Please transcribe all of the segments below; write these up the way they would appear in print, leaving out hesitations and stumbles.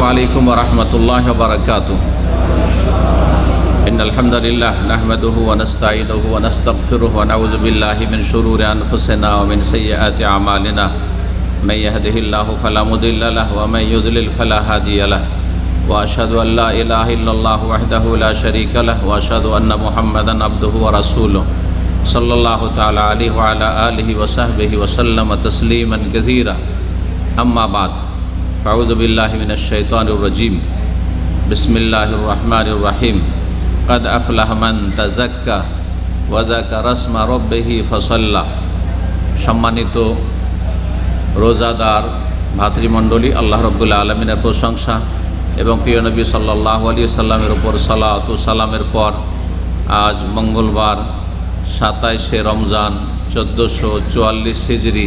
عليكم ورحمة الله وبركاته إن الحمد لله نحمده ونستعينه ونستغفره ونعوذ بالله من شرور أنفسنا ومن سيئات أعمالنا من يهده الله فلا مضل له ومن يضلل فلا هادي له وأشهد أن لا إله إلا الله وحده لا شريك له وأشهد أن محمدا عبده ورسوله صلى الله تعالى عليه وعلى آله وصحبه وسلم تسليما كثيرا أما بعد أعوذ بالله من الشيطان الرجيم بسم الله الرحمن الرحيم قد أفلح من تزكى وذكر اسم ربه فصلى সম্মানিত রোজাদার ভাতৃমণ্ডলী, আল্লাহ রাব্বুল আলামিনের প্রশংসা এবং প্রিয় নবী সাল্লাল্লাহু আলাইহি সাল্লামের উপর সালাত ও সালামের পর আজ মঙ্গলবার 27শে রমজান 1444 হিজরি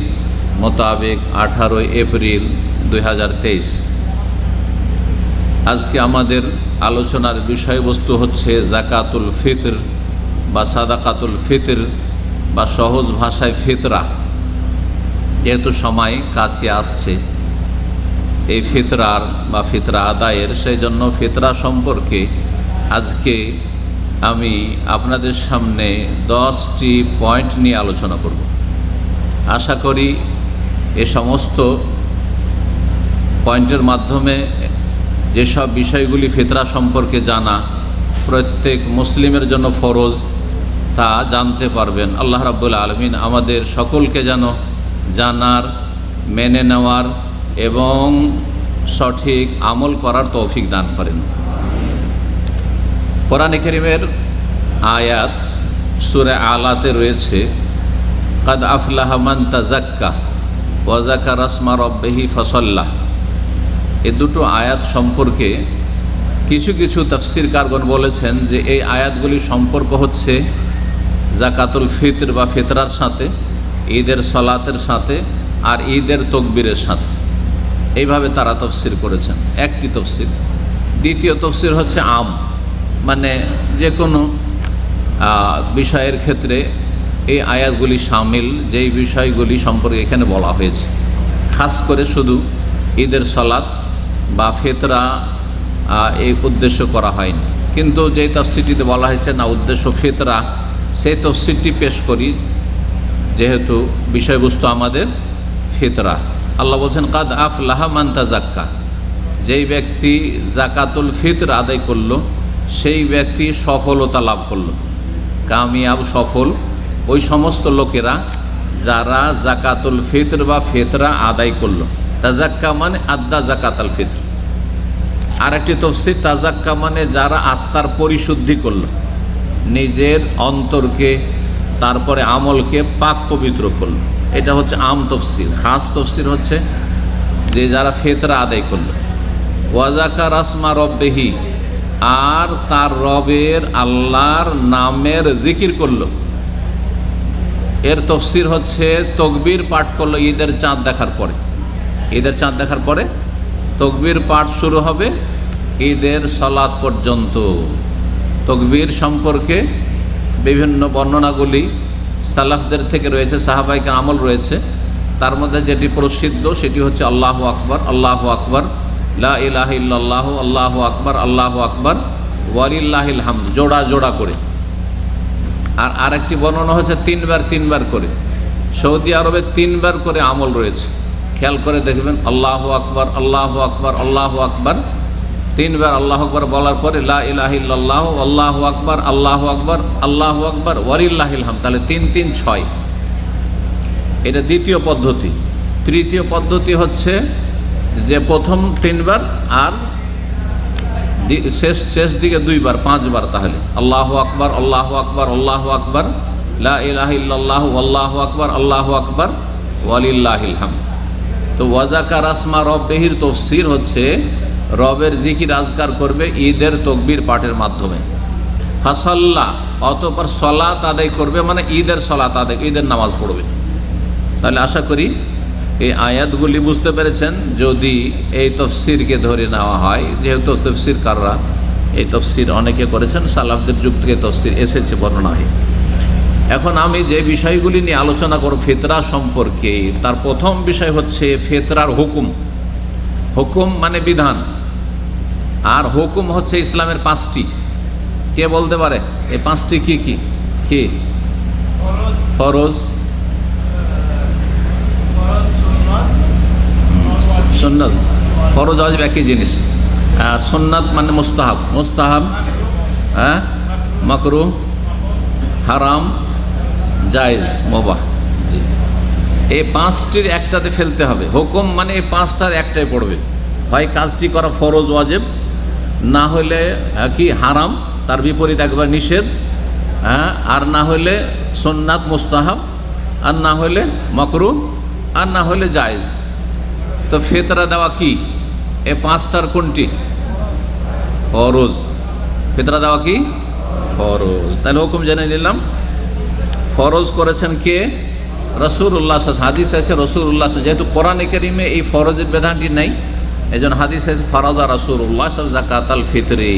মোতাবেক 18 এপ্রিল 2023। আজকে আমাদের আলোচনার বিষয়বস্তু হচ্ছে জাকাতুল ফিতর বা সাদাকাতুল ফিতর বা সহজ ভাষায় ফিতরা। যেহেতু সময় কাছে আসছে এই ফিতরার বা ফিতরা আদায়ের, সেই জন্য ফিতরা সম্পর্কে আজকে আমি আপনাদের সামনে 10টি পয়েন্ট নিয়ে আলোচনা করব। আশা করি এ সমস্ত পয়েন্টের মাধ্যমে যেসব বিষয়গুলি ফিতরা সম্পর্কে জানা প্রত্যেক মুসলিমের জন্য ফরজ তা জানতে পারবেন। আল্লাহ রাব্বুল আলামিন আমাদের সকলকে যেন জানার, মেনে নেওয়ার এবং সঠিক আমল করার তৌফিক দান করেন। কোরআন কারীমের আয়াত সূরা আলাতে রয়েছে কাদ আফলাহা মান তাযাক্কা ওয়া যাকারা ইসমা রাব্বিহি ফাসাল্লা। এই দুটো আয়াত সম্পর্কে কিছু কিছু তাফসীরকারগণ বলেছেন যে এই আয়াতগুলি সম্পর্ক হচ্ছে জাকাতুল ফিতর বা ফিতরার সাথে, ঈদের সালাতের সাথে আর ঈদের তাকবীরের সাথে। এইভাবে তারা তাফসীর করেছেন, একটি তাফসীর। দ্বিতীয় তাফসীর হচ্ছে আম, মানে যে কোনো বিষয়ের ক্ষেত্রে এই আয়াতগুলি শামিল, যেই বিষয়গুলি সম্পর্কে এখানে বলা হয়েছে। খাস করে শুধু ঈদের সালাত বা ফিতরা এই উদ্দেশ্য করা হয়নি, কিন্তু যেই তাফসীরটিতে বলা হয়েছে না উদ্দেশ্য ফিতরা, সেই তাফসীরটি পেশ করি যেহেতু বিষয়বস্তু আমাদের ফিতরা। আল্লাহ বলছেন কাদ আফলাহা মান তাযাক্কা, যেই ব্যক্তি জাকাতুল ফিতর আদায় করলো সেই ব্যক্তি সফলতা লাভ করলো। কামিয়াব, সফল ওই সমস্ত লোকেরা যারা জাকাতুল ফিতর বা ফিতরা আদায় করলো। তাজাক্কা মানে আদ্দা জাকাতুল ফিতর। আর একটি তাফসীর তাজাক্কা মানে যারা আত্মার পরিশুদ্ধি করলো, নিজের অন্তরকে তারপরে আমলকে পাক পবিত্র করলো। এটা হচ্ছে আম তাফসীর। খাস তাফসীর হচ্ছে যে যারা ফিতরা আদায় করলো। ওয়া যাকারা ইসমা রাব্বিহি, আর তার রবের আল্লাহর নামের জিকির করলো। এর তাফসীর হচ্ছে তাকবীর পাঠ করলো ঈদের চাঁদ দেখার পরে। ঈদের চাঁদ দেখার পরে তাকবীর পাঠ শুরু হবে ঈদের সালাত পর্যন্ত। তাকবীর সম্পর্কে বিভিন্ন বর্ণনাগুলি সালাফদের থেকে রয়েছে, সাহাবায়ে কেরাম রয়েছে। তার মধ্যে যেটি প্রসিদ্ধ সেটি হচ্ছে আল্লাহু আকবার, আল্লাহু আকবার, লা ইলাহা ইল্লাল্লাহ, আল্লাহু আকবার, আল্লাহু আকবার, ওয়ালিল্লাহিল হামদ, জোড়া জোড়া করে। আর আরেকটি বর্ণনা হচ্ছে তিনবার করে। সৌদি আরবে 3বার করে আমল রয়েছে, খেয়াল করে দেখবেন। আল্লাহু আকবার, আল্লাহু আকবার, আল্লাহু আকবার, 3বার আল্লাহু আকবার বলার পরে লা ইলাহা ইল্লাল্লাহ, আল্লাহু আকবার, আল্লাহু আকবার, আল্লাহু আকবার, ওয়ালিল্লাহিল হামদ। তাহলে 3 3 6। এটা দ্বিতীয় পদ্ধতি। তৃতীয় পদ্ধতি হচ্ছে যে প্রথম 3বার আর শেষ দিকে 2বার, 5বার। তাহলে আল্লাহু আকবার, আল্লাহু আকবার, আল্লাহু আকবার, লা ইলাহা ইল্লাল্লাহ, আল্লাহু আকবার, আল্লাহু আকবার, ওয়ালিল্লাহিল হামদ। তো ওয়া যাকারা ইসমা রাব্বিহির তাফসীর হচ্ছে রবের জিকির আজকার করবে ঈদের তাকবীর পাঠের মাধ্যমে। ফাসাল্লা, অতঃপর সালাত আদায় করবে, মানে ঈদের সালাত আদায়, ঈদের নামাজ পড়বে। তাহলে আশা করি এই আয়াতগুলি বুঝতে পেরেছেন। যদি এই তাফসীরকে ধরে নেওয়া হয়, যেহেতু তাফসীরকাররা এই তাফসীর অনেকে করেছেন, সালাফদের যুগ থেকে তাফসীর এসেছে বর্ণনা হয়ে। এখন আমি যে বিষয়গুলি নিয়ে আলোচনা করব ফিতরা সম্পর্কে, তার প্রথম বিষয় হচ্ছে ফিতরার হুকুম। হুকুম মানে বিধান। আর হুকুম হচ্ছে ইসলামের 5টি। কে বলতে পারে এই 5টি কি কি? কি? ফরজ, সুন্নাত। ফরজ ওয়াজিব একই জিনিস। আর সুন্নাত মানে মুস্তাহাব, মুস্তাহাব হ্যাঁ, মাকরুহ, হারাম, জায়েজ, মুবাহ। জি, এই 5টির একটাতে ফেলতে হবে। হুকুম মানে এই 5টার একটাই পড়বে, হয় কাজটি করা ফরজ ওয়াজিব, না হলে কি হারাম, তার বিপরীত একবার নিষেধ, হ্যাঁ, আর না হলে সুন্নাত মুস্তাহাব, আর না হলে মাকরুহ, আর না হলে জায়েজ। তো ফিতরা দেওয়া কি? এই 5টার কোনটি? ফরজ। ফিতরা দেওয়া কি? ফরজ। তাহলে হুকুম জেনে নিলাম। ফরজ করেছেন কে? রাসূলুল্লাহ। হাদিস আছে রাসূলুল্লাহ, যেহেতু কোরআনে কারীমে এই ফরজের বিধানটি নেই, এই জন্য হাদিস আছে ফারাদা রাসূলুল্লাহ যাকাতাল ফিতরি,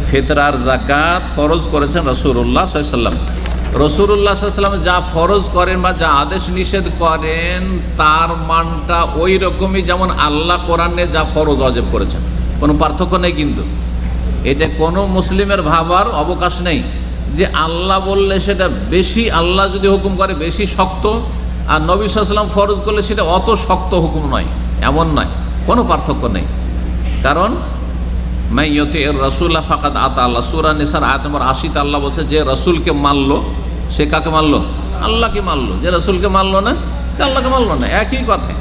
ফিতরার যাকাত ফরজ করেছেন রাসূলুল্লাহ সাল্লাল্লাহু আলাইহি ওয়াসাল্লাম। রাসূলুল্লাহ সাল্লাল্লাহু আলাইহি ওয়াসাল্লাম যা ফরজ করেন বা যা আদেশ নিষেধ করেন তার মানটা ওই রকমই যেমন আল্লাহ কোরআনে যা ফরজ ওয়াজিব করেছেন, কোনো পার্থক্য নেই। কিন্তু এটা কোনো মুসলিমের ভাবার অবকাশ নেই যে আল্লাহ বললে সেটা বেশি, আল্লাহ যদি হুকুম করে বেশি শক্ত, আর নবী সাল্লাল্লাহু আলাইহি ওয়াসাল্লাম ফরজ করলে সেটা অত শক্ত হুকুম নয়, এমন নয়, কোনো পার্থক্য নেই। কারণ মাইয়ুতির রাসূলা ফাকাদ আতা আল্লাহ, সূরা নিসার আয়াত নম্বর 80 আল্লাহ বলছে যে রাসূলকে মানলো সে কাকে মানলো? আল্লাহকে মানলো। যে রাসূলকে মানলো না সে আল্লাহকে মানলো না, একই কথা।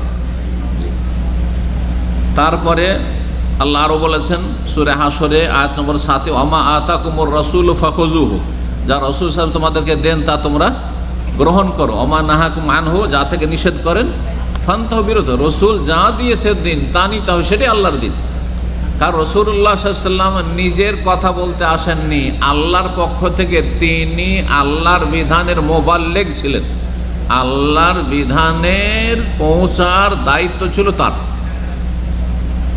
তারপরে আল্লাহ আরও বলেছেন সূরা হাশরে আয়াত নম্বর 7, ওমা আতাকুমুর রাসূলু ফাখুযুহু, যা রাসূল সাহেব তোমাদেরকে দেন তা তোমরা গ্রহণ করো। ওমা নাহাকুম আনহু, যা থেকে নিষেধ করেন, ফান্তাহু, বিরত। রসুল যা দিয়েছে দিন তা নিতে হবে, সেটাই আল্লাহর দিন। কারণ রাসূলুল্লাহ সাল্লাল্লাহু আলাইহি ওয়াসাল্লাম নিজের কথা বলতে আসেননি, আল্লাহর পক্ষ থেকে তিনি আল্লাহর বিধানের মোবাল্লেগ ছিলেন। আল্লাহর বিধানের পৌঁছার দায়িত্ব ছিল তার,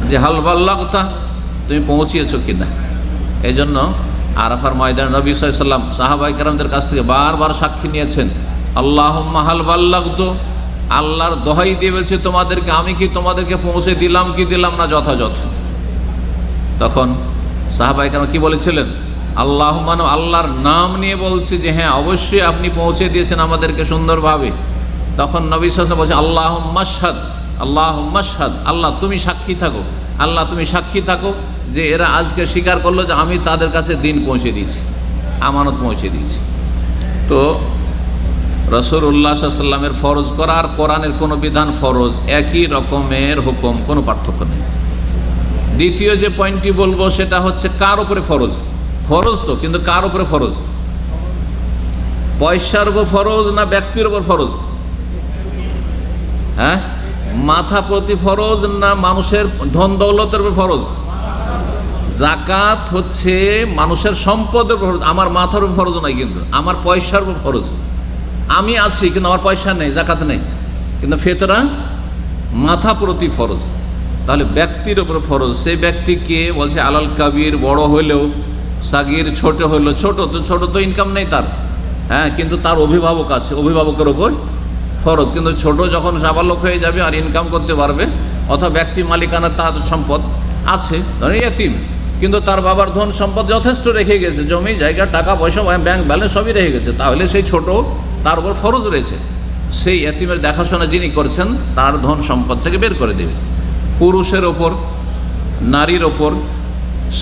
যে হাল বাল্লাগতা, তুমি পৌঁছিয়েছো কিনা। এই জন্য আরাফার ময়দানে নবী সাল্লাল্লাহু আলাইহি ওয়াসাল্লাম সাহাবায়ে কেরামদের কাছ থেকে বারবার সাক্ষী নিয়েছেন, আল্লাহুম্মা হাল বাল্লাগতু, আল্লাহর দোহাই দিয়ে বলছে তোমাদেরকে, আমি কি তোমাদেরকে পৌঁছে দিলাম কি দিলাম না যথাযথ। তখন সাহাবায়ে কেরাম কি বলেছিলেন? আল্লাহুম্মা, আল্লাহর নাম নিয়ে বলছে যে হ্যাঁ অবশ্যই আপনি পৌঁছে দিয়েছেন আমাদেরকে সুন্দরভাবে। তখন নবী সাল্লাল্লাহু আলাইহি ওয়াসাল্লাম বলছে আল্লাহুম্মা শাহাদ, আল্লাহুম্মা শাহাদ, আল্লাহ তুমি সাক্ষী থাকো, আল্লাহ তুমি সাক্ষী থাকো যে এরা আজকে স্বীকার করলো যে আমি তাদের কাছে দিন পৌঁছে দিয়েছি, আমানত পৌঁছে দিয়েছি। তো রাসূলুল্লাহ সাল্লাল্লাহু আলাইহি ওয়াসাল্লামের ফরজ করা আর কোরআনের কোনো বিধান ফরজ, একই রকমের হুকুম, কোনো পার্থক্য নেই। দ্বিতীয় যে পয়েন্টটি বলবো সেটা হচ্ছে কার উপরে ফরজ। ফরজ তো, কিন্তু কার উপরে ফরজ? পয়সার উপর ফরজ না ব্যক্তির উপর ফরজ? হ্যাঁ, মাথা প্রতি ফরজ না মানুষের ধন দৌলতের উপর ফরজ? যাকাত হচ্ছে মানুষের সম্পদের উপর ফরজ, আমার মাথার উপর ফরজ নাই, কিন্তু আমার পয়সার উপর ফরজ। আমি আছি কিন্তু আমার পয়সা নেই, যাকাত নেই, কিন্তু ফিতরা মাথা প্রতি ফরজ। তাহলে ব্যক্তির উপর ফরজ। সেই ব্যক্তিকে বলছে আলাল কাবির, বড় হইলেও, সাগির ছোট হইলেও, ছোট তো ইনকাম নেই তার, হ্যাঁ, কিন্তু তার অভিভাবক আছে, অভিভাবকের ওপর ফরজ। কিন্তু ছোট যখন সাবালক হয়ে যাবে আর ইনকাম করতে পারবে, অথবা ব্যক্তি মালিকানা তার সম্পদ আছে, ধরেন ইয়েতিম, কিন্তু তার বাবার ধন সম্পদ যথেষ্ট রেখে গেছে, জমি জায়গা টাকা পয়সা ব্যাংক ব্যালেন্স সবই রেখে গেছে, তাহলে সেই ছোট তার উপর ফরজ রয়েছে। সেই ইয়েতিমের দেখাশোনা যিনি করছেন তার ধন সম্পদ থেকে বের করে দেবে। পুরুষের ওপর, নারীর ওপর,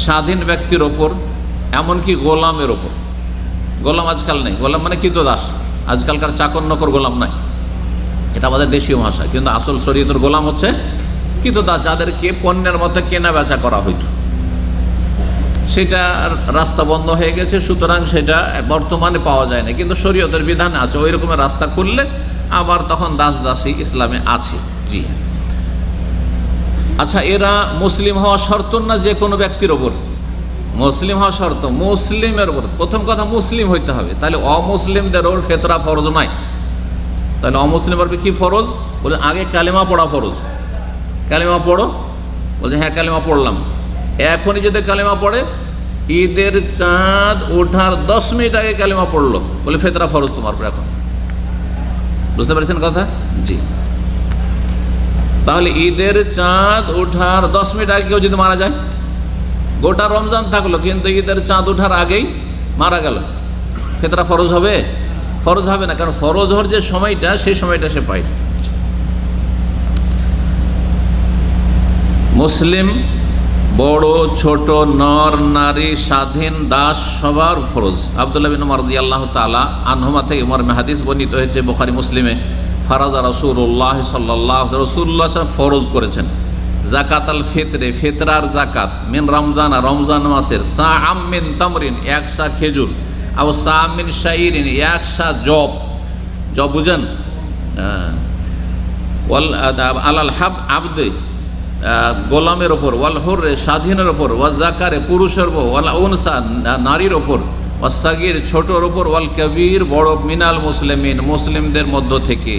স্বাধীন ব্যক্তির ওপর, এমনকি গোলামের ওপর। গোলাম আজকাল নেই, গোলাম মানে কৃতদাস, আজকালকার চাকর নকর গোলাম নাই, এটা আমাদের দেশীয় ভাষা, কিন্তু আসল শরীয়তের গোলাম হচ্ছে কৃতদাস, যাদেরকে পণ্যের মতো কেনা বেচা করা হইতো। সেটা রাস্তা বন্ধ হয়ে গেছে, সুতরাং সেটা বর্তমানে পাওয়া যায় না, কিন্তু শরীয়তের বিধান আছে, ওই রকমের রাস্তা খুললে আবার তখন দাস দাসী ইসলামে আছে। জি, আচ্ছা, এরা মুসলিম হওয়া শর্ত না যে কোনো ব্যক্তির ওপর? মুসলিম হওয়া শর্ত, মুসলিমের ওপর। প্রথম কথা মুসলিম হইতে হবে, তাহলে অমুসলিমদের ওপর ফিতরা ফরজ নাই। তাহলে অমুসলিমের ওপর কি ফরজ? বলে আগে কালেমা পড়া ফরজ। কালেমা পড়ো, বলছে হ্যাঁ কালেমা পড়লাম। এখনই যদি কালেমা পড়ে, ঈদের চাঁদ ওঠার 10 মিনিট আগে কালেমা পড়লো, বলে ফিতরা ফরজ তোমার উপর এখন। বুঝতে পেরেছেন কথা? জি। তাহলে ঈদের চাঁদ ওঠার 10 মিনিট আগে কেউ যদি মারা যায়, গোটা রমজান থাকলো কিন্তু ঈদের চাঁদ ওঠার আগেই মারা গেল, ফিতরা ফরজ হবে? ফরজ হবে না, কারণ ফরজ হওয়ার যে সময়টা সেই সময়টা সে পায়। মুসলিম বড় ছোট নর নারী স্বাধীন দাস সবার ফরজ। আব্দুল্লাহ বিন উমর রাদিয়াল্লাহু তাআলা আনহুমা থেকে হাদিস বর্ণিত হয়েছে বুখারী মুসলিমে, ফারাদা রাসূলুল্লাহ সাল্লাল্লাহু আলাইহি রাসূলুল্লাহ ফরজ করেছেন যাকাত আল ফিতরে, ফিতরার যাকাত, মিন রমজান, রমজান মাসের, সাআম মিন তামরিন, এক সা খেজুর, আও সাআম মিন শাইরিন, এক সা জব, জব বুঝেন, ওয়াল আলাল হাব আবদে, গোলামের ওপর, ওয়াল হুররে, স্বাধীনের ওপর, ওয়াল যাকারে, পুরুষের ওপর, ওয়াল উনসা, নারীর ওপর, ওয়াল সাগীর, ছোটর ওপর, ওয়াল কবির, বড়, মিনাল মুসলিমিন, মুসলিমদের মধ্য থেকে,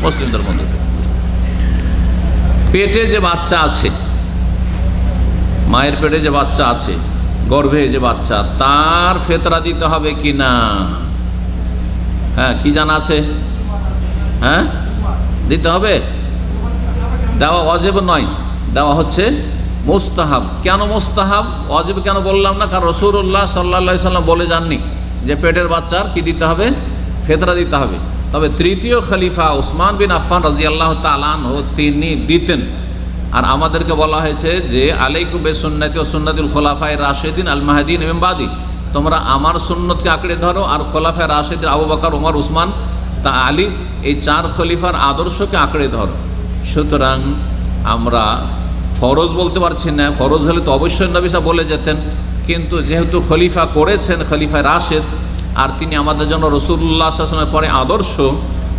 মুসলিমদের মধ্য থেকে। পেটে যে বাচ্চা আছে, মায়ের পেটে যে বাচ্চা আছে, গর্ভে যে বাচ্চা, তার ফিতরা দিতে হবে কি না? হ্যাঁ, কি জানা আছে? হ্যাঁ, দিতে হবে। দেওয়া ওয়াজিব নয়, দেওয়া হচ্ছে মুস্তাহাব। কেন মুস্তাহাব? ওয়াজিব কেন বললাম না? কারণ রাসূলুল্লাহ সাল্লাল্লাহু আলাইহি সাল্লাম বলে যাননি যে পেটের বাচ্চার কি দিতে হবে? ফিতরা দিতে হবে। তবে তৃতীয় খলিফা উসমান বিন আফফান রাদিয়াল্লাহু তাআলা আনহু তিনি দিতেন। আর আমাদেরকে বলা হয়েছে যে আলাইকুম বিসুন্নতি ওয়া সুন্নাতুল খুলাফায়ে রাশিদিন আল মাহদিন মিন বাদি, তোমরা আমার সুন্নতকে আঁকড়ে ধরো আর খোলাফায়ে রাশিদিন আবু বকর, ওমর, উসমান, তা আলী, এই চার খলিফার আদর্শকে আঁকড়ে ধরো। সুতরাং আমরা ফরজ বলতে পারছি না, ফরজ হলে তো অবশ্যই নবী সাহেব বলে যেতেন, কিন্তু যেহেতু খলিফা করেছেন খলিফা রাশেদ, আর তিনি আমাদের জন্য রাসূলুল্লাহ সাল্লাল্লাহু আলাইহি ওয়াসাল্লামের পরে আদর্শ,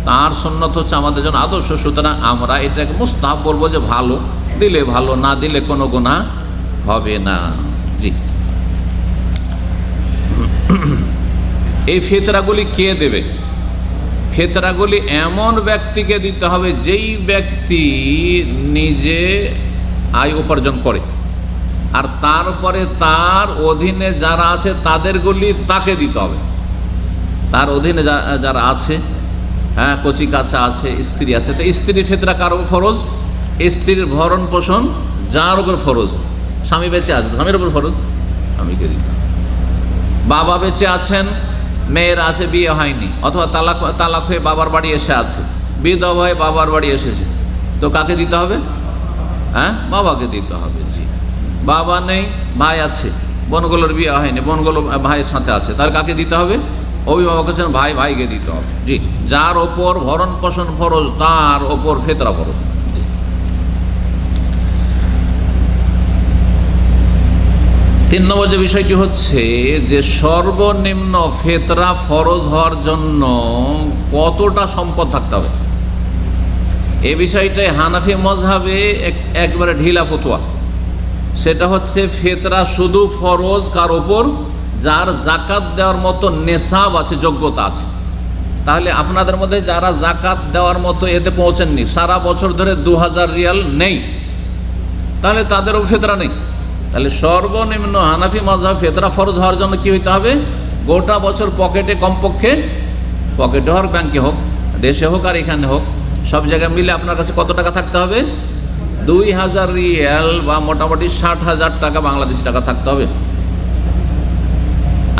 তার সুন্নত হচ্ছে আমাদের জন্য আদর্শ। সুতরাং আমরা এটাকে মুস্তাহাব বলবো, যে ভালো, দিলে ভালো, না দিলে কোনো গুনাহ হবে না। জি, এই ফিতরাগুলি কে দেবে? ফিতরাগুলি এমন ব্যক্তিকে দিতে হবে যেই ব্যক্তি নিজে আয় উপার্জন করে, আর তারপরে তার অধীনে যারা আছে তাদেরগুলি তাকে দিতে হবে। তার অধীনে যারা আছে, হ্যাঁ, কচি কাঁচা আছে, স্ত্রী আছে, তো স্ত্রীর ফিতরা কার উপর ফরজ? স্ত্রীর ভরণ পোষণ যার উপর ফরজ। স্বামী বেঁচে আছে, স্বামীর উপর ফরজ, স্বামীকে দিতে হবে। বাবা বেঁচে আছেন, মেয়ের আছে, বিয়ে হয়নি, অথবা তালাক হয়ে বাবার বাড়ি এসে আছে, বিধবা হয়ে বাবার বাড়ি এসেছে, তো কাকে দিতে হবে? হ্যাঁ, বাবাকে দিতে হবে। জি, বাবা নেই, ভাই আছে, বোনগুলোর বিয়ে হয়নি, বোনগুলো ভাইয়ের সাথে আছে, তার কাকে দিতে হবে? অভিভাবক আছেন, ভাইকে দিতে হবে। জি, যার ওপর ভরণ পোষণ ফরজ তার ওপর ফিতরা ফরজ। তিন নম্বর যে বিষয়টি হচ্ছে যে সর্বনিম্ন ফিতরা ফরজ হওয়ার জন্য কতটা সম্পদ থাকতে হবে। এই বিষয়টাই হানাফি মজহাবে একবারে ঢিলা ফতোয়া। সেটা হচ্ছে ফিতরা শুধু ফরজ কার ওপর? যার জাকাত দেওয়ার মতো নেশাব আছে, যোগ্যতা আছে। তাহলে আপনাদের মধ্যে যারা জাকাত দেওয়ার মতো এতে পৌঁছেননি, সারা বছর ধরে 2000 রিয়াল নেই, তাহলে তাদেরও ফিতরা নেই। তাহলে সর্বনিম্ন হানাফি মাযহাব ফিতরা ফরজ হওয়ার জন্য কি হইতে হবে? গোটা বছর পকেটে, কমপক্ষে পকেটে হোক, ব্যাংকে হোক, দেশে হোক আর এখানে হোক, সব জায়গায় মিলে আপনার কাছে কত টাকা থাকতে হবে? 2000 রিয়াল বা মোটামুটি 60,000 টাকা বাংলাদেশি টাকা থাকতে হবে।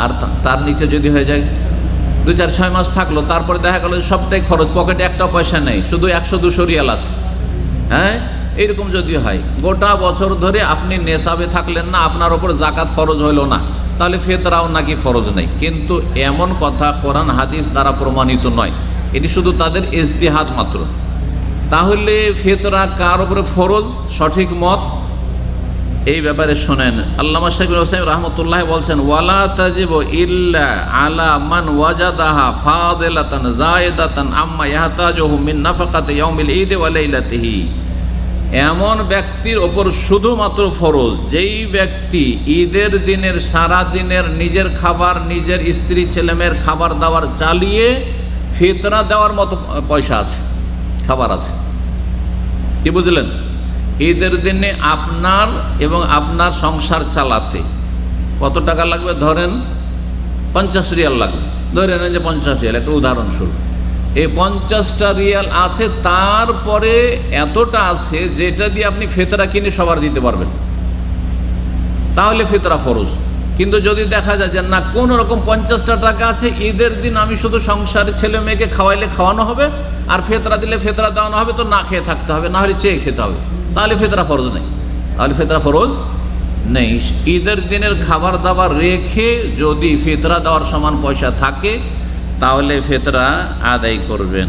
আর তার নিচে যদি হয়ে যায়, 2-4-6 মাস থাকলো, তারপরে দেখা গেল সবটাই খরচ, পকেটে একটা পয়সা নেই, শুধু 100-200 রিয়াল আছে, হ্যাঁ, এইরকম যদি হয়, গোটা বছর ধরে আপনি নেশাবে থাকলেন না, আপনার ওপর জাকাত ফরজ হইল না, তাহলে ফিতরাও নাকি ফরজ নেই। কিন্তু এমন কথা কোরআন হাদিস দ্বারা প্রমাণিত নয়, এটি শুধু তাদের ইজতিহাদ মাত্র। তাহলে ফিতরা কার উপরে ফরজ? সঠিক মত এই ব্যাপারে শোনেন, আল্লামা শাইখ হুসাইন রাহমাতুল্লাহ বলছেন, ওয়ালা তাজিবু ইল্লা আলা মান ওয়াজাদাহা ফাদিলাতান যায়দাতান আম্মা ইয়াহতাজুহু মিন নাফাকাতি ইয়াউমিল ঈদ ওয়া লাইলাতিহি। এমন ব্যক্তির ওপর শুধুমাত্র ফরজ যেই ব্যক্তি ঈদের দিনের সারা দিনের নিজের খাবার, নিজের স্ত্রী ছেলেমেয়ের খাবার দাবার চালিয়ে ফিতরা দেওয়ার মতো পয়সা আছে, খাবার আছে। কি বুঝলেন? ঈদের দিনে আপনার এবং আপনার সংসার চালাতে কত টাকা লাগবে? ধরেন 50 রিয়াল লাগবে, ধরে নেন যে 50 রিয়াল, একটা উদাহরণস্বরূপ। এই 50টা রিয়াল আছে, তারপরে এতটা আছে যেটা দিয়ে আপনি ফিতরা কিনে সবার দিতে পারবেন। তাহলে ফিতরা ফরজ। কিন্তু যদি দেখা যায় যে না কোনো রকম 50টা টাকা আছে, ঈদের দিন আমি শুধু সংসারে ছেলে মেয়েকে খাওয়াইলে খাওয়ানো হবে আর ফিতরা দিলে ফিতরা দেওয়ানো হবে, তো না খেয়ে থাকতে হবে, না হলে চেয়ে খেতে হবে, তাহলে ফিতরা ফরজ নেই, তাহলে ফিতরা ফরজ নেই। ঈদের দিনের খাবার দাবার রেখে যদি ফিতরা দেওয়ার সমান পয়সা থাকে তাহলে ফিতরা আদায় করবেন।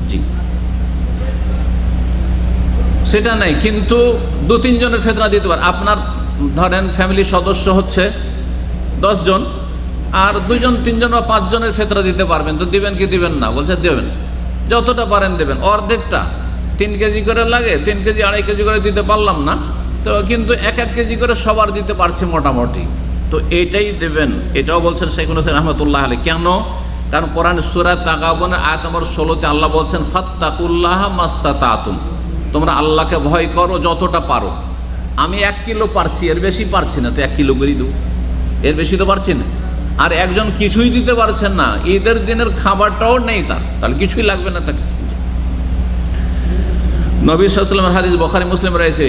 জি, সেটা নেই কিন্তু 2-3 জনের ফিতরা দিতে পারে। আপনার ধরেন ফ্যামিলির সদস্য হচ্ছে 10 জন, আর 2 জন 3 জন বা 5 জনের ফিতরা দিতে পারবেন, তো দিবেন কি দিবেন না? বলছে দেবেন, যতটা পারেন দেবেন। অর্ধেকটা 3 কেজি করে লাগে, 3 কেজি 2.5 কেজি করে দিতে পারলাম না, তো কিন্তু 1-1 কেজি করে সবার দিতে পারছি মোটামুটি, তো এটাই দেবেন। এটাও বলছেন শেখুল হোসেন রহমতুল্লাহ আলাইহি। কেন? কারণ কোরআন সূরা তাগাবুনের আয়াত নম্বর 16-তে আল্লাহ বলছেন ফাত্তাকুল্লাহ মাস্তাতাতুম, তোমরা আল্লাহকে ভয় করো যতটা পারো। আমি 1 কিলো পারছি, এর বেশি পারছি না, তো 1 কিলো করেই দেবো, এর বেশি তো পারছি না। আর একজন কিছুই দিতে পারছেন না, ঈদের দিনের খাবারটাও নেই তার, তাহলে কিছুই লাগবে না তাকে। নবী সাল্লাল্লাহু আলাইহি ওয়াসাল্লামের হাদিস বুখারী মুসলিম রয়েছে,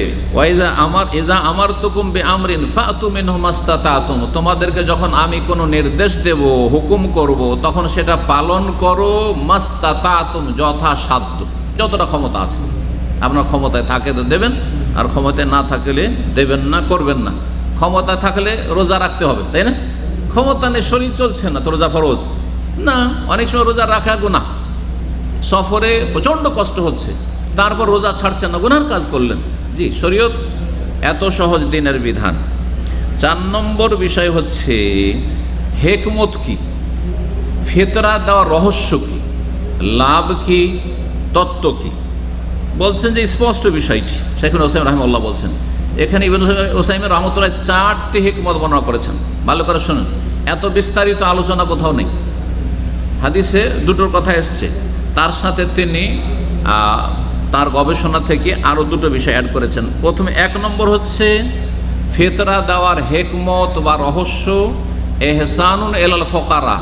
ইযা আমারতুকুম বিআমরিন ফাতু মিনহু মাস্তাতাতুম, তোমাদেরকে যখন আমি কোনো নির্দেশ দেব, হুকুম করব, তখন সেটা পালন করো মাস্তাতাতুম, যথাসাধ্য, যতটা ক্ষমতা আছে। আপনার ক্ষমতায় থাকে তো দেবেন, আর ক্ষমতায় না থাকলে দেবেন না, করবেন না। ক্ষমতা থাকলে রোজা রাখতে হবে, তাই না? ক্ষমতা নেই, শরীর চলছে না, তো রোজা ফরজ না। অনেক সময় রোজা রাখা গুনাহ, সফরে প্রচণ্ড কষ্ট হচ্ছে, তারপর রোজা ছাড়ছেন না, গুনার কাজ করলেন। জি, শরীয়ত এত সহজ দিনের বিধান। 4 নম্বর বিষয় হচ্ছে হিকমত কি, ফিতরা দেওয়ার রহস্য কি, লাভ কি, তত্ত্ব কি। বলছেন যে স্পষ্ট বিষয়টি শেখুল হোসেন রাহিমাহুল্লাহ বলছেন। এখানে ইবনে উসাইমিন রহমতুল্লাহ 4টি হিকমত বর্ণনা করেছেন, ভালো করে শুনুন। এত বিস্তারিত আলোচনা কোথাও নেই, হাদিসে 2টোর কথা এসছে, তার সাথে তিনি তার গবেষণা থেকে আরও 2টো বিষয় অ্যাড করেছেন। প্রথমে 1 নম্বর হচ্ছে ফিতরা দেওয়ার হিকমত বা রহস্য, এহসানুন এলাল ফকারা,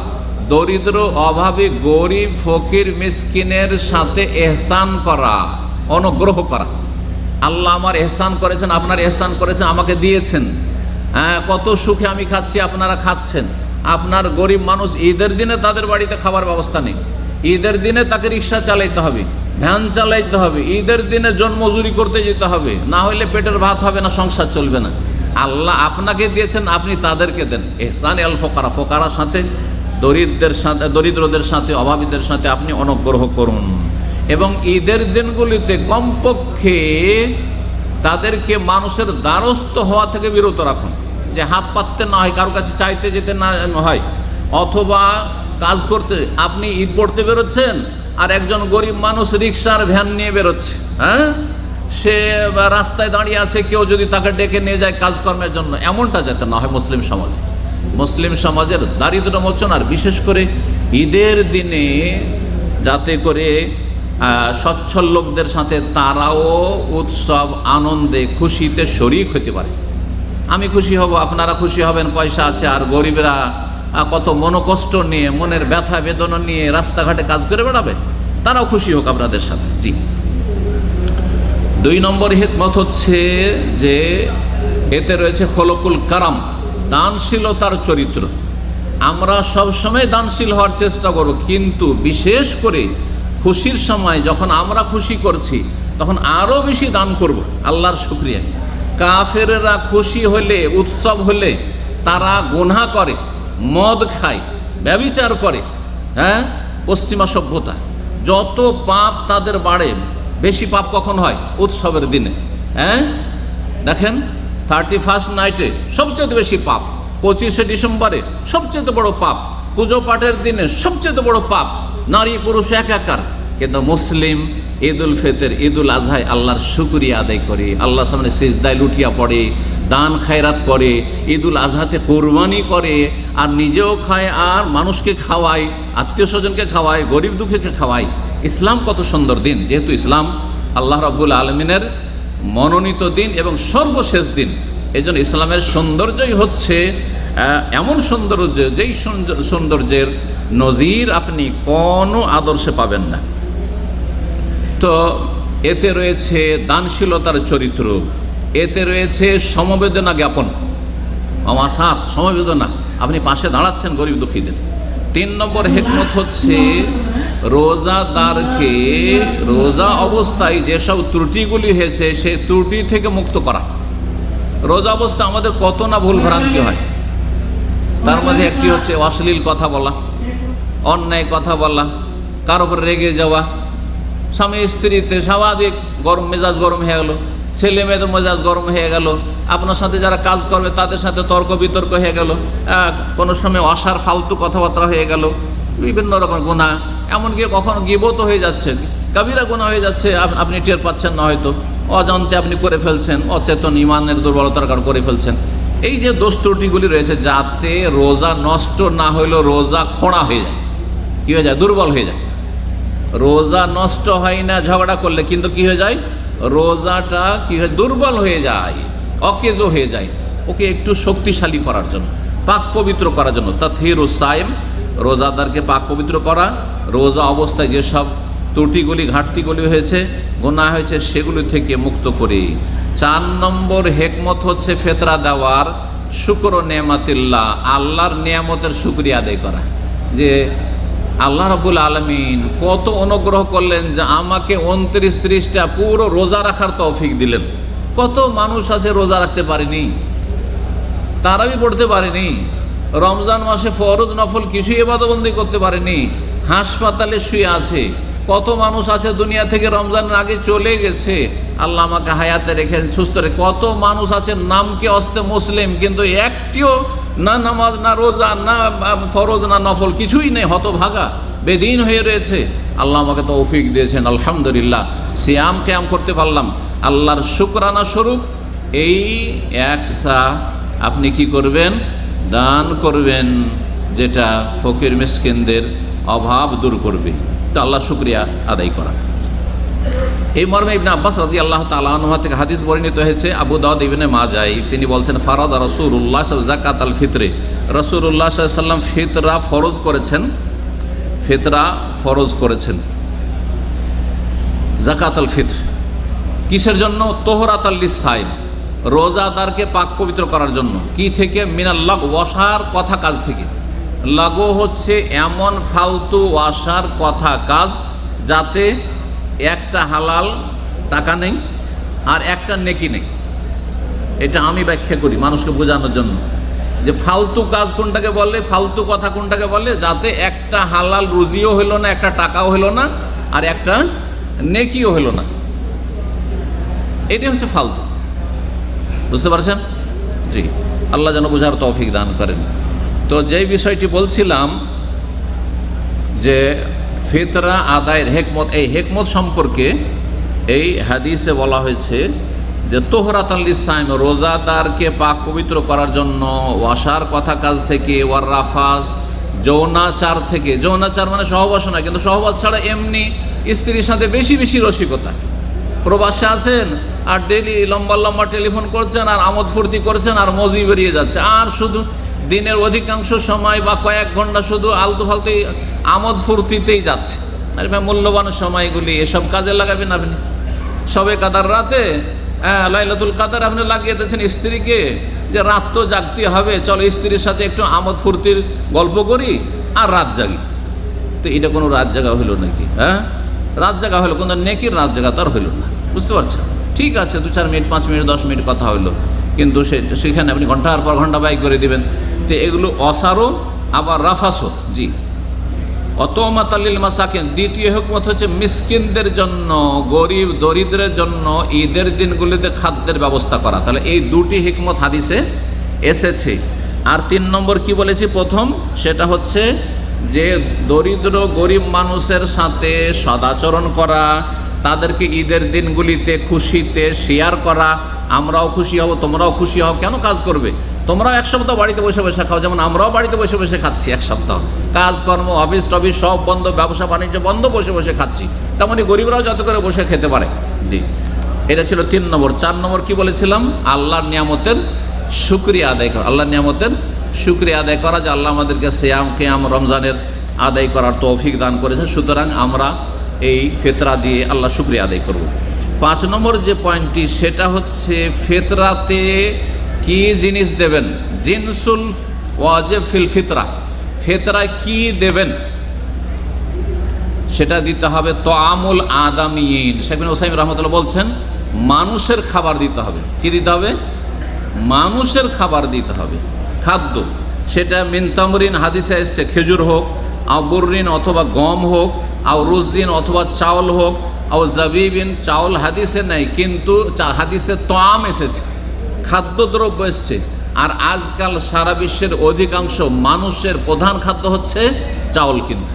দরিদ্র অভাবী গরিব ফকির মিসকিনের সাথে এহসান করা, অনুগ্রহ করা। আল্লাহ আমার এহসান করেছেন, আপনার এহসান করেছেন, আমাকে দিয়েছেন, কত সুখে আমি খাচ্ছি, আপনারা খাচ্ছেন। আপনার গরিব মানুষ, ঈদের দিনে তাদের বাড়িতে খাবার ব্যবস্থা নেই, ঈদের দিনে তাকে রিক্সা চালাইতে হবে, ভ্যান চালাইতে হবে, ঈদের দিনে জন্মজুরি করতে যেতে হবে, না হলে পেটের ভাত হবে না, সংসার চলবে না। আল্লাহ আপনাকে দিয়েছেন, আপনি তাদেরকে দেন। এহসান আল ফকারা, ফকারার সাথে, দরিদ্রদের সাথে, অভাবীদের সাথে আপনি অনুগ্রহ করুন। এবং ঈদের দিনগুলিতে কমপক্ষে তাদেরকে মানুষের দ্বারস্থ হওয়া থেকে বিরত রাখুন, যে হাত পাততে না হয়, কারোর কাছে চাইতে যেতে না হয়, অথবা কাজ করতে, আপনি ঈদ পড়তে বেরোচ্ছেন আর একজন গরিব মানুষ রিক্সার ভ্যান নিয়ে বেরোচ্ছে, হ্যাঁ, সে রাস্তায় দাঁড়িয়ে আছে, কেউ যদি তাকে ডেকে নিয়ে যায় কাজকর্মের জন্য, এমনটা যাতে না হয়। মুসলিম সমাজের দারিদ্র মোচন, আর বিশেষ করে ঈদের দিনে যাতে করে সচ্ছল লোকদের সাথে তারাও উৎসব আনন্দে খুশিতে শরিক হতে পারে। আমি খুশি হব, আপনারা খুশি হবেন, পয়সা আছে, আর গরিবরা কত মনোকষ্ট নিয়ে, মনের ব্যথা বেদনা নিয়ে রাস্তাঘাটে কাজ করে বেড়াবে, তারাও খুশি হোক আপনাদের সাথে। জি, 2 নম্বর হিকমত হচ্ছে যে এতে রয়েছে খলকুল কারাম, দানশীলতার চরিত্র। আমরা সবসময় দানশীল হওয়ার চেষ্টা করব, কিন্তু বিশেষ করে খুশির সময় যখন আমরা খুশি করছি তখন আরও বেশি দান করব, আল্লাহর শুকরিয়া। কাফেররা খুশি হলে, উৎসব হলে তারা গুনাহ করে, মদ খায়, ব্যভিচার করে, হ্যাঁ, পশ্চিমা সভ্যতা, যত পাপ তাদের বাড়ে। বেশি পাপ কখন হয়? উৎসবের দিনে। হ্যাঁ, দেখেন 31st নাইটে সবচেয়ে বেশি পাপ, 25শে ডিসেম্বরে সবচেয়ে বড় পাপ, পুজো পাঠের দিনে সবচেয়ে বড় পাপ, নারী পুরুষ একাকার। কিন্তু মুসলিম ঈদুল ফিতর, ঈদুল আজহায় আল্লাহর শুকরিয়া আদায় করে, আল্লাহর সামনে সিজদায় লুটিয়া পড়ে, দান খায়রাত করে, ঈদুল আজহাতে কোরবানি করে, আর নিজেও খায়, আর মানুষকে খাওয়ায়, আত্মীয় স্বজনকে খাওয়ায়, গরিব দুঃখীকে খাওয়ায়। ইসলাম কত সুন্দর দিন, যেহেতু ইসলাম আল্লাহ রাব্বুল আলামিনের মনোনীত দিন এবং সর্বশেষ দিন, এই জন্য ইসলামের সৌন্দর্যই হচ্ছে এমন সৌন্দর্য, যেই সৌন্দর্যের নজির আপনি কোনো আদর্শে পাবেন না। তো এতে রয়েছে দানশীলতার চরিত্র, এতে রয়েছে সমবেদনা জ্ঞাপন, অমাসাত সমবেদনা, আপনি পাশে দাঁড়াচ্ছেন গরিব দুঃখীদের। 3 নম্বর হিকমত হচ্ছে রোজাদারকে রোজা অবস্থায় যেসব ত্রুটিগুলি হয়েছে সেই ত্রুটি থেকে মুক্ত করা। রোজা অবস্থা আমাদের কত না ভুল ভ্রান্তি হয়, তার মধ্যে একটি হচ্ছে অশ্লীল কথা বলা, অন্যায় কথা বলা, কার উপর রেগে যাওয়া, স্বামী স্ত্রীতে স্বাভাবিক গরম মেজাজ গরম হয়ে গেল, ছেলে মেয়েদের মেজাজ গরম হয়ে গেল, আপনার সাথে যারা কাজ করবে তাদের সাথে তর্ক বিতর্ক হয়ে গেল, কোনো সময় অসার ফালতু কথাবার্তা হয়ে গেল, বিভিন্ন রকম গুনাহ, এমনকি কখনো গীবত হয়ে যাচ্ছে, কাবিরা গুনাহ হয়ে যাচ্ছে, আপনি টের পাচ্ছেন না, হয়তো অজান্তে আপনি করে ফেলছেন, অচেতন ইমানের দুর্বলতার কারণে করে ফেলছেন। এই যে দোষ ত্রুটিগুলি রয়েছে, যাতে রোজা নষ্ট না হইলেও রোজা খোঁড়া হয়ে যায়, কী হয়ে যায়, দুর্বল হয়ে যায়। রোজা নষ্ট হয় না ঝগড়া করলে, কিন্তু কি হয়ে যায়, রোজাটা কি হয়, দুর্বল হয়ে যায়, অকেজো হয়ে যায়। ওকে একটু শক্তিশালী করার জন্য, পাক পবিত্র করার জন্য, তাতহিরুস সাইম, রোজাদারকে পাক পবিত্র করা, রোজা অবস্থায় যেসব ত্রুটিগুলি ঘাটতিগুলি হয়েছে, গুনাহ হয়েছে, সেগুলি থেকে মুক্ত করে। 4 নম্বর হিকমত হচ্ছে ফিতরা দেওয়ার, শুকর নেয়ামাতিল্লাহ, আল্লাহর নিয়ামতের শুকরিয়া আদায় করা। যে আল্লাহ রাব্বুল আলামিন কত অনুগ্রহ করলেন যে আমাকে 29-30টা পুরো রোজা রাখার তৌফিক দিলেন। কত মানুষ আছে রোজা রাখতে পারেনি, তারাবি পড়তে পারেনি, রমজান মাসে ফরজ নফল কিছুই ইবাদতবন্দি করতে পারেনি, হাসপাতালে শুয়ে আছে। কত মানুষ আছে দুনিয়া থেকে রমজানের আগে চলে গেছে, আল্লাহ আমাকে হায়াতে রেখেছেন, সুস্থ রেখে। কত মানুষ আছে নামকে অস্তে মুসলিম, কিন্তু একটিও না নামাজ, না রোজা, না ফরজ, না নফল, কিছুই নেই, হতভাগা বেদিন হয়ে রয়েছে। আল্লাহ আমাকে তৌফিক দিয়েছেন, আলহামদুলিল্লাহ, সিয়াম কিয়াম করতে পারলাম। আল্লাহর শুকরানা স্বরূপ এই একসা আপনি কি করবেন, দান করবেন, যেটা ফকির মিসকিনদের অভাব দূর করবে। তো আল্লাহ শুকরিয়া আদায় করা। এই মর্মে ইবনে আব্বাস রাদিয়াল্লাহু তাআলা আনহু থেকে হাদিস বর্ণিত হয়েছে, আবু দাউদ ইবনে মাজাহ, তিনি বলছেন, ফারাদা রাসূলুল্লাহ যাকাতাল ফিতরে, রাসূলুল্লাহ সাল্লাল্লাহু আলাইহি ওয়াসাল্লাম ফিতরা ফরজ করেছেন, ফিতরা ফরজ করেছেন। যাকাতুল ফিতর কিসের জন্য, তোহরাতাল লিসাইম, রোজাদারকে পাক পবিত্র করার জন্য। কি থেকে, মিনাল লাগু, ওয়াসার কথা কাজ থেকে। লাগু হচ্ছে এমন ফালতু ওয়াসার কথা কাজ যাতে একটা হালাল টাকা নেই আর একটা নেকি নেই। এটা আমি ব্যাখ্যা করি মানুষকে বোঝানোর জন্য, যে ফালতু কাজ কোনটাকে বলে, ফালতু কথা কোনটাকে বলে, যাতে একটা হালাল রুজিও হলো না, একটা টাকাও হলো না, আর একটা নেকিও হলো না। এটাই হচ্ছে ফালতু। বুঝতে পারছেন? জি, আল্লাহ যেন বোঝার তৌফিক দান করেন। তো যেই বিষয়টি বলছিলাম যে ফিতরা আদায়ের হিকমত, এই হিকমত সম্পর্কে এই হাদিসে বলা হয়েছে যে তোহরাতাল লিসাইম, রোজাদারকে পাক পবিত্র করার জন্য, ওয়াসার কথা কাজ থেকে, ওয়ার রাফাজ, যৌনাচার থেকে। যৌনাচার মানে সহবাস না, কিন্তু সহবাস ছাড়া এমনি স্ত্রীর সাথে বেশি বেশি রসিকতা। প্রবাসে আছেন আর ডেলি লম্বা লম্বা টেলিফোন করছেন আর আমোদ ফুর্তি করছেন আর মজি বেরিয়ে যাচ্ছে, আর শুধু দিনের অধিকাংশ সময় বা কয়েক ঘন্টা শুধু আলতু ফালতু আমোদ ফুর্তিতেই যাচ্ছে। আর মূল্যবান সময়গুলি এসব কাজে লাগাবেন আপনি। সবে কাদার রাতে, লাইলাতুল কাদার আপনি লাগিয়ে দিয়েছেন স্ত্রীকে, যে রাত তো জাগতে হবে, চলো স্ত্রীর সাথে একটু আমোদ ফুর্তির গল্প করি আর রাত জাগি। তো এটা কোনো রাত জাগা হইল নাকি? রাত জাগা হলো, কোনো নেকির রাত জাগা তো আর হইল না। বুঝতে পারছেন? ঠিক আছে, 2-4 মিনিট, 5 মিনিট, 10 মিনিট কথা হইলো, কিন্তু সেখানে আপনি ঘন্টার পর ঘন্টা ব্যয় করে দিবেন। তো এগুলো অসারও, আবার রাফাসও। জি, অতমাতালিল মাসাকিন। দ্বিতীয় হুকমত হচ্ছে মিসকিনদের জন্য, গরিব দরিদ্রের জন্য ঈদের দিনগুলিতে খাদ্যের ব্যবস্থা করা। তাহলে এই দুটি হিকমত হাদিসে এসেছে। আর 3 নম্বর কি বলেছি প্রথম, সেটা হচ্ছে যে দরিদ্র গরিব মানুষের সাথে সদাচরণ করা, তাদেরকে ঈদের দিনগুলিতে খুশিতে শেয়ার করা। আমরাও খুশি হব, তোমরাও খুশি হও। কেন কাজ করবে? তোমরাও 1 সপ্তাহ বাড়িতে বসে বসে খাও, যেমন আমরাও বাড়িতে বসে বসে খাচ্ছি 1 সপ্তাহ। কাজকর্ম, অফিস টফিস সব বন্ধ, ব্যবসা বাণিজ্য বন্ধ, বসে বসে খাচ্ছি। তেমনই গরিবরাও যাতে করে বসে খেতে পারে। জি, এটা ছিল 3 নম্বর। 4 নম্বর কি বলেছিলাম, আল্লাহর নিয়ামতের শুকরিয়া আদায় করা। আল্লাহর নিয়ামতের শুকরিয়া আদায় করা, যে আল্লাহ আমাদেরকে সিয়াম কিয়াম রমজানের আদায় করার তৌফিক দান করেছেন। সুতরাং আমরা এই ফিতরা দিয়ে আল্লাহ শুকরিয়া আদায় করব। 5 নম্বর যে পয়েন্টটি, সেটা হচ্ছে ফিতরাতে কি জিনিস দেবেন। জিনসুল ওয়াজিব ফিল ফিতরা, ফিতরায় কি দেবেন সেটা দিতে হবে। তোয়ামুল আদামিয়িন, শেখ বিন উসাইমিন রাহমাতুল্লাহ বলছেন মানুষের খাবার দিতে হবে। কি দিতে হবে? মানুষের খাবার দিতে হবে, খাদ্য। সেটা মিন তামরিন, হাদিসে এসছে খেজুর হোক, আও বুররিন অথবা গম হোক, আও রুজিন অথবা চাউল হোক, আও জাবিবিন, চাউল হাদিসে নেই কিন্তু হাদিসে তোয়াম এসেছে, খাদ্যদ্রব্য এসছে। আর আজকাল সারা বিশ্বের অধিকাংশ মানুষের প্রধান খাদ্য হচ্ছে চাউল, কিন্তু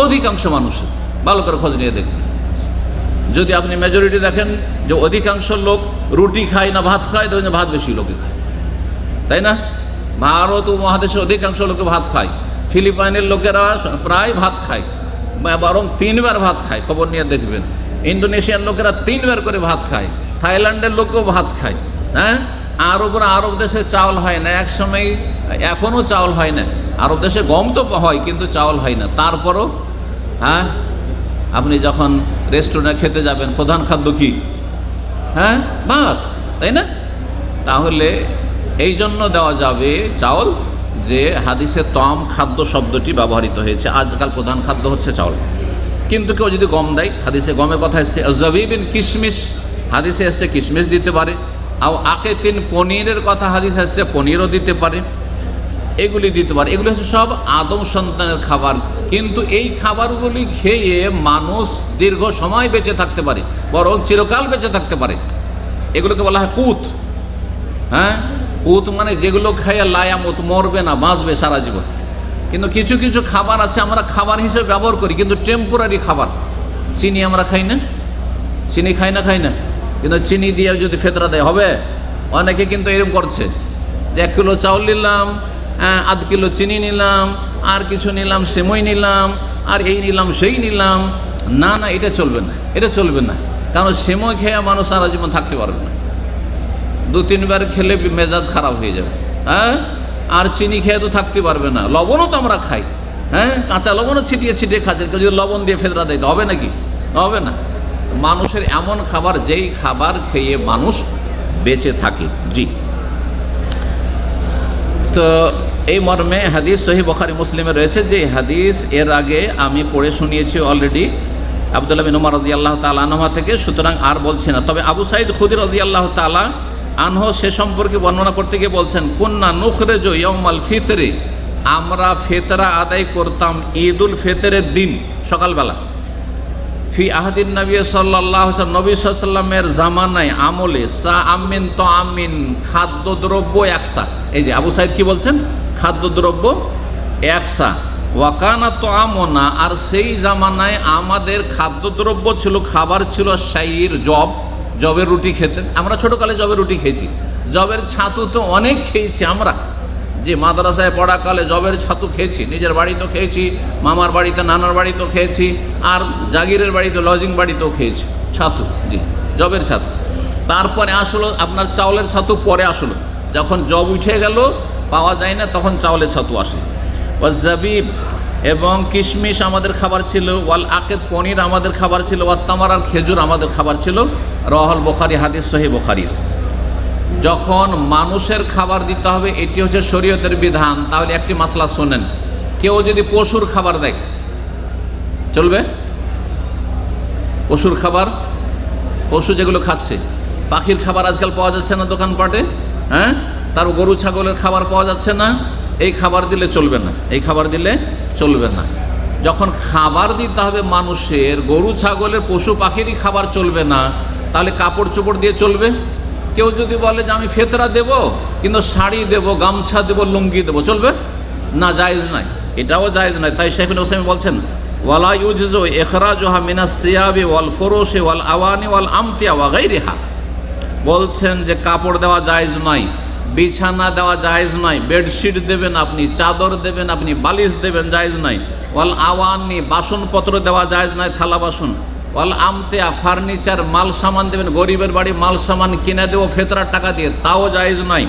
অধিকাংশ মানুষের, ভালো করে খোঁজ নিয়ে দেখবেন। যদি আপনি মেজরিটি দেখেন যে অধিকাংশ লোক রুটি খায় না ভাত খায়, দেখবেন ভাত বেশি লোকে খায়, তাই না? ভারত উপমহাদেশের অধিকাংশ লোকে ভাত খায়, ফিলিপাইনের লোকেরা প্রায় ভাত খায়, বরং 3 বার ভাত খায়, খবর নিয়ে দেখবেন। ইন্দোনেশিয়ার লোকেরা 3 বার করে ভাত খায়, থাইল্যান্ডের লোকও ভাত খায়। হ্যাঁ, আরব দেশে চাউল হয় না, এক সময়, এখনও চাউল হয় না। আরব দেশে গম তো হয় কিন্তু চাউল হয় না। তারপরও হ্যাঁ, আপনি যখন রেস্টুরেন্টে খেতে যাবেন প্রধান খাদ্য কি? হ্যাঁ, ভাত, তাই না? তাহলে এই জন্য দেওয়া যাবে চাউল যে হাদিসে তম খাদ্য শব্দটি ব্যবহৃত হয়েছে, আজকাল প্রধান খাদ্য হচ্ছে চাউল। কিন্তু কেউ যদি গম দেয়, হাদিসে গমের কথা এসছে, জাবিবিন কিশমিশ, হাদিসে এসছে কিশমিশ দিতে পারে। আও আকেতিন, পনিরের কথা হাদিসে এসছে, পনিরও দিতে পারে, এগুলি দিতে পারে। এগুলি হচ্ছে সব আদম সন্তানের খাবার, কিন্তু এই খাবারগুলি খেয়ে মানুষ দীর্ঘ সময় বেঁচে থাকতে পারে, বরং চিরকাল বেঁচে থাকতে পারে। এগুলোকে বলা হয় কুত। হ্যাঁ, কুত মানে যেগুলো খেয়ে লায়ামত, মরবে না, বাঁচবে সারা জীবন। কিন্তু কিছু কিছু খাবার আছে আমরা খাবার হিসেবে ব্যবহার করি, কিন্তু টেম্পোরারি খাবার। চিনি আমরা খাই না, চিনি খাই না, কিন্তু চিনি দিয়ে যদি ফেতরা দেয় হবে? অনেকে কিন্তু এরকম করছে যে 1 কিলো চাউল নিলাম, 1/2 কিলো চিনি নিলাম, আর কিছু নিলাম, সেমই নিলাম, আর এই নিলাম সেই নিলাম। না, এটা চলবে না, এটা চলবে না। কারণ সেমই খেয়ে মানুষ সারা জীবন থাকতে পারবে না, 2-3 বার খেলে মেজাজ খারাপ হয়ে যাবে। হ্যাঁ, আর চিনি খেয়ে তো থাকতে পারবে না। লবণও তো আমরা খাই, হ্যাঁ, কাঁচা লবণও ছিটিয়ে খাচ্ছে, কেউ যদি লবণ দিয়ে ফেতরা দেয় হবে নাকি? হবে না। মানুষের এমন খাবার যেই খাবার খেয়ে মানুষ বেঁচে থাকে। জি, তো এই মর্মে হাদিস সহিহ বুখারী মুসলিমে রয়েছে, যে হাদিস এর আগে আমি পড়ে শুনিয়েছি অলরেডি আব্দুল্লাহ বিন উমর রাদিয়াল্লাহু তাআলা আনহু থেকে, সুতরাং আর বলছি না। তবে আবু সাঈদ খুদরি রাদিয়াল্লাহু তাআলা আনহু সে সম্পর্কে বর্ণনা করতে গিয়ে বলছেন, কুন্না নুখরিজু ইয়াউমাল ফিতরি, আমরা ফিতরা আদায় করতাম ঈদুল ফিতরের দিন সকালবেলা, ফি আহাদিন নবী সাল্লাল্লাহু আলাইহি ওয়াসাল্লাম, নবী সাল্লাল্লাহু আলাইহি ওয়াসাল্লামের জামানায়, আমলে, সা আমিন তো আমিন, খাদ্যদ্রব্য 100। এই যে আবু সাঈদ কি বলছেন? খাদ্যদ্রব্য 100। ওয়াকানা তো আমনা, আর সেই জামানায় আমাদের খাদ্যদ্রব্য ছিল, খাবার ছিল শাইর, জবের রুটি খেতেন। আমরা ছোটোকালে জবের রুটি খেয়েছি, জবের ছাতু তো অনেক খেয়েছি আমরা। যে মাদ্রাসায় পড়াকালে জবের ছাতু খেয়েছি, নিজের বাড়িতেও খেয়েছি, মামার বাড়িতে, নানার বাড়িতেও খেয়েছি, আর জাগিরের বাড়িতে, লজিং বাড়িতেও খেয়েছি ছাতু। জি, জবের ছাতু। তারপরে আসলো আপনার চাউলের ছাতু, পরে আসলো যখন জব উঠে গেল, পাওয়া যায় না, তখন চাউলের ছাতু আসে। ওয়া জাবিব, এবং কিশমিশ আমাদের খাবার ছিল। ওয়াল আকেদ, পনির আমাদের খাবার ছিল। ওয়া তামার, আর খেজুর আমাদের খাবার ছিল। রাওয়াহুল বুখারী, হাদিস সহিহ বুখারীর। যখন মানুষের খাবার দিতে হবে, এটি হচ্ছে শরীয়তের বিধান। তাহলে একটি মাসলা শোনেন, কেউ যদি পশুর খাবার দেয় চলবে? পশুর খাবার, পশু যেগুলো খাচ্ছে, পাখির খাবার আজকাল পাওয়া যাচ্ছে না দোকানপাটে, হ্যাঁ, তার গরু ছাগলের খাবার পাওয়া যাচ্ছে না, এই খাবার দিলে চলবে না, এই খাবার দিলে চলবে না। যখন খাবার দিতে হবে মানুষের, গরু ছাগলের, পশু পাখিরই খাবার চলবে না, তাহলে কাপড় চোপড় দিয়ে চলবে? কেউ যদি বলে যে আমি ফেতরা দেব, কিন্তু শাড়ি দেব, গামছা দেব, লুঙ্গি দেব, চলবে না? জায়েজ নাই, এটাও জায়েজ নাই। তাই শেখ ইবনে উসাইমিন বলছেন, ওয়ালা ইউজু ইখরাজুহা মিনাস সিয়াবি ওয়াল ফুরুশি ওয়াল আওয়ানি ওয়াল আমতিয়া ওয়া গায়রিহা, বলছেন যে কাপড় দেওয়া জায়েজ নয়, বিছানা দেওয়া জায়েজ নয়, বেডশিট দেবেন আপনি, চাদর দেবেন আপনি, বালিশ দেবেন, জায়েজ নয়। ওয়াল আওয়ানি, বাসনপত্র দেওয়া জায়েজ নয়, থালা বাসন। ওয়াল আমতিয়া, ফার্নিচার, মাল সামান দেবেন, গরিবের বাড়ি মাল সামান কিনে দেবো ফেতরার টাকা দিয়ে, তাও জায়েজ নয়।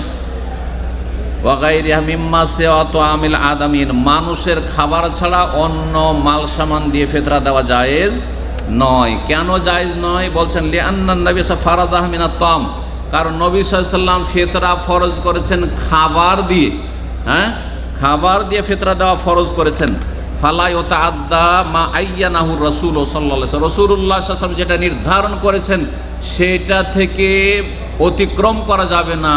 ওয়া গায়রিহা মিম্মা সিওয়া তুআমিল আদামিন, মানুষের খাবার ছাড়া অন্য মাল সামান দিয়ে ফেতরা দেওয়া জায়েজ নয়। কেন জায়েজ নয়? বলছেন লিআন্নান নবী ফারাদাহা মিনাত তাম, কারণ নবী সাল্লাল্লাহু আলাইহি ওয়াসাল্লাম ফিতরা ফরজ করেছেন খাবার দিয়ে, হ্যাঁ, খাবার দিয়ে ফিতরা দেওয়া ফরজ করেছেন। ফালা ইউতাআদ্দা মা আইয়ানাহু রাসূল সাল্লাল্লাহু আলাইহি ওয়াসাল্লাম, রাসূলুল্লাহ সাল্লাল্লাহু আলাইহি ওয়াসাল্লাম যেটা নির্ধারণ করেছেন সেটা থেকে অতিক্রম করা যাবে না,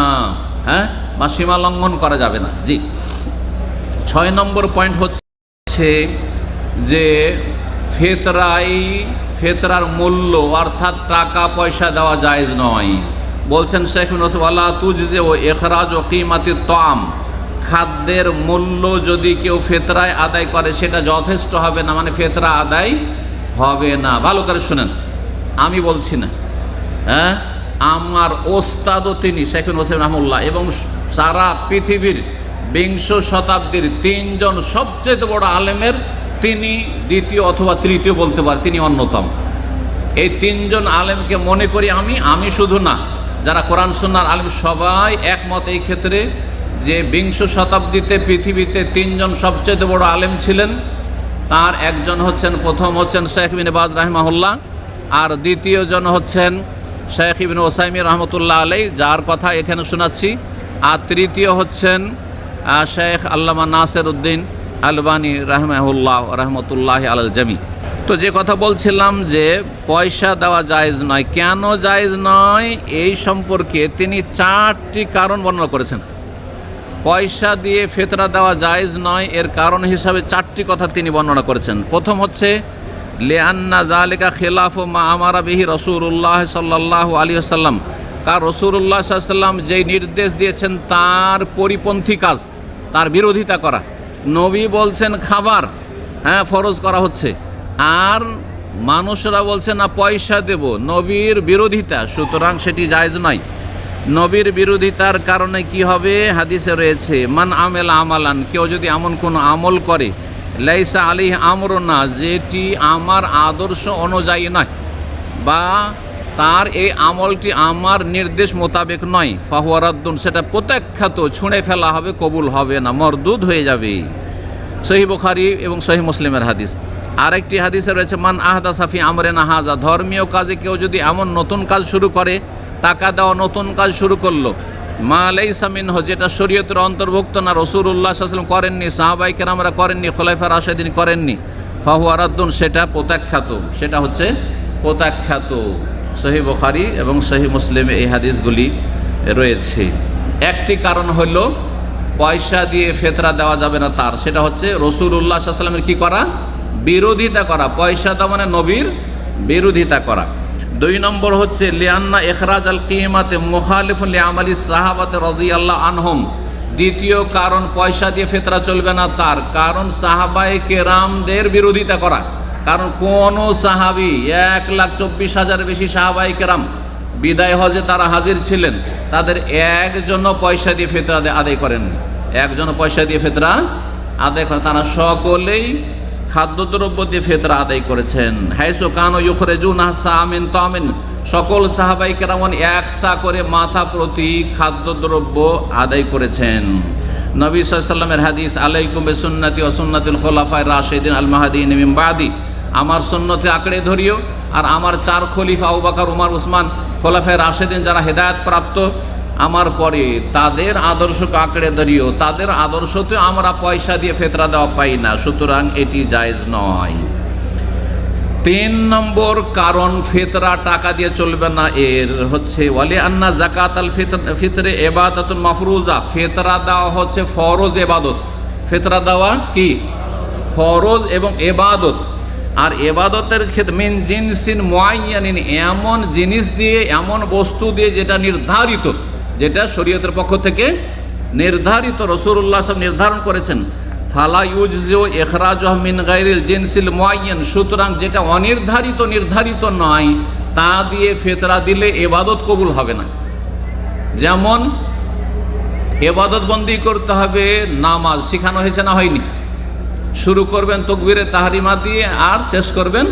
হ্যাঁ, বা সীমা লঙ্ঘন করা যাবে না। জি, 6 নম্বর পয়েন্ট হচ্ছে যে ফিতরার মূল্য অর্থাৎ টাকা পয়সা দেওয়া জায়েজ নয়। বলছেন শেখ ওয়ালা তুজজে ও ইখরাজ ও কিমাতি তাম, খাদ্যের মূল্য যদি কেউ ফিতরায় আদায় করে সেটা যথেষ্ট হবে না, মানে ফিতরা আদায় হবে না। ভালো করে শুনেন, আমি বলছি না, হ্যাঁ, আমার ওস্তাদও তিনি শেখ হোসেন রহমুল্লাহ, এবং সারা পৃথিবীর 20 শতাব্দীর 3 জন সবচেয়ে বড় আলেমের তিনি দ্বিতীয় অথবা তৃতীয় বলতে পারে, তিনি অন্যতম। এই 3 জন আলেমকে মনে করি আমি শুধু না, যারা কোরআন সুন্নাহর আলেম সবাই একমত এই ক্ষেত্রে যে 20 শতাব্দীতে পৃথিবীতে 3 জন সবচেয়ে বড় আলেম ছিলেন। তার একজন হচ্ছেন, প্রথম হচ্ছেন শেখ বিন বাজ রাহিমাহুল্লাহ, আর দ্বিতীয় জন হচ্ছেন শেখ ইবনে উসাইমিন রহমতুল্লাহ আলাইহি, যার কথা এখানে শোনাচ্ছি, আর তৃতীয় হচ্ছেন শেখ আল্লামা নাসির উদ্দিন আলবানী রাহমাহুল্লাহ রহমতুল্লাহ আলাল জামি। তো যে কথা বলছিলাম যে পয়সা দেওয়া জায়েজ নয়, কেন জায়েজ নয় এই সম্পর্কে তিনি 4টি কারণ বর্ণনা করেছেন। পয়সা দিয়ে ফিতরা দেওয়া জায়েজ নয় এর কারণ হিসাবে 4টি কথা তিনি বর্ণনা করেছেন। প্রথম হচ্ছে লিআন্না যালিকা খিলাফু মা আমারা বিহি রাসূলুল্লাহ সাল্লাল্লাহু আলাইহি ওয়াসাল্লাম, কারণ রাসূলুল্লাহ সাল্লাল্লাহু আলাইহি ওয়াসাল্লাম যেই নির্দেশ দিয়েছেন তার পরিপন্থী কাজ, তার বিরোধিতা করা। নবী বলছেন খাবার, হ্যাঁ, ফরজ করা হচ্ছে, আর মানুষরা বলছে না পয়সা দেব, নবীর বিরোধিতা, সুতরাং সেটি জায়েজ নয়। নবীর বিরোধিতার কারণে কি হবে? হাদিসে রয়েছে মান আমেলা আমালান, কেউ যদি এমন কোনো আমল করে লাইসা আলাইহি আমরুনা, যেটি আমার আদর্শ অনুযায়ী নয়, বা তার এই আমলটি আমার নির্দেশ মোতাবেক নয়, ফাহুয়া রাদ্দুন, সেটা প্রত্যাখ্যাত, ছুঁড়ে ফেলা হবে, কবুল হবে না, মরদুদ হয়ে যাবে। সহিহ বুখারী এবং সহিহ মুসলিমের হাদিস। আরেকটি হাদিসে রয়েছে মান আহদাসা ফি আমরিনা হাযা, ধর্মীয় কাজে কেউ যদি এমন নতুন কাজ শুরু করে, টাকা দেওয়া নতুন কাজ শুরু করলো, মা লাইসা মিনহু, যেটা শরীয়তের অন্তর্ভুক্ত না, রাসূলুল্লাহ সাল্লাল্লাহু আলাইহি ওয়াসাল্লাম করেননি, সাহাবায়ে কেরামরা করেননি, খুলাফা রাশিদিন করেননি, ফাহুয়া রাদ্দুন, সেটা প্রত্যাখ্যাত, সেটা হচ্ছে প্রত্যাখ্যাত। সহিহ বুখারী এবং সহিহ মুসলিমে এই হাদিসগুলি রয়েছে। একটি কারণ হল পয়সা দিয়ে ফিতরা দেওয়া যাবে না তার, সেটা হচ্ছে রাসূলুল্লাহ সাল্লাল্লাহু আলাইহি ওয়াসাল্লামের কি করা? বিরোধিতা করা। পয়সা দেওয়া মানে নবীর বিরোধিতা করা। 2 নম্বর হচ্ছে লিআন্না ইখরাজ আল কিমাতে মুখালিফুন লিআমালি সাহাবাতে রাদিয়াল্লাহু আনহুম, দ্বিতীয় কারণ পয়সা দিয়ে ফিতরা চলবে না তার কারণ সাহাবায়ে কেরামদের বিরোধিতা করা। কারণ কোন সাহাবী 1,24,000 বেশি সাহাবায়ে কেরাম বিদায় হজে তারা হাজির ছিলেন, তাদের একজনও পয়সা দিয়ে ফিতরা আদায় করেননি, একজনও পয়সা দিয়ে ফিতরা আদায় করেন, তারা সকলেই খাদ্যদ্রব্য দিয়ে ফিতরা আদায় করেছেন। হাইসু কানু ইউখরিজুনা সামিন তামিন, সকল সাহাবায়ে কেরাম 1 সা করে মাথা প্রতি খাদ্যদ্রব্য আদায় করেছেন। নবী সাল্লাল্লাহু আলাইহি ওয়াসাল্লামের হাদিস, আলাইকুম বিসুন্নতি ওয়া সুন্নাতিল খুলাফায়ে রাশিদিন আল মাহদিয়িন মিন বাদি, আমার সুন্নতে আঁকড়ে ধরিও আর আমার 4 খলিফা আবু বকর, উমর, উসমান, খোলাফায়ে রাশিদিন যারা হেদায়েত প্রাপ্ত আমার পরে, তাদের আদর্শকে আঁকড়ে ধরিও। তাদের আদর্শতে আমরা পয়সা দিয়ে ফিতরা দেওয়া পাই না, সুতরাং এটি জায়েজ নয়। 3 নম্বর কারণ ফিতরা টাকা দিয়ে চলবে না এর হচ্ছে ওয়ালি আন্না যাকাতাল ফিতরে ইবাদাতুন মাফরুজা, ফিতরা দেওয়া হচ্ছে ফরজ ইবাদত। ফিতরা দেওয়া কি? ফরজ এবং ইবাদত। আর ইবাদতের ক্ষেত্রে মিন জিনসিন মুআয়্যানিন, এমন জিনিস দিয়ে, এমন বস্তু দিয়ে যেটা নির্ধারিত, যেটা শরীয়তের পক্ষ থেকে নির্ধারিত, রাসূলুল্লাহ সাল্লাল্লাহু আলাইহি ওয়াসাল্লাম নির্ধারণ করেছেন। ফালা ইউজজিউ ইখরাজুহু মিন গায়রিল জিনসিল মুআয়্যান, সুতরাং যেটা অনির্ধারিত, নির্ধারিত নয়, তা দিয়ে ফিতরা দিলে ইবাদত কবুল হবে না। যেমন ইবাদত বন্দি করতে হবে, নামাজ শেখানো হয়েছে না হয়নি? শুরু করবেন তাকবীরে তাহরিমা দিয়ে আর শেষ করবেন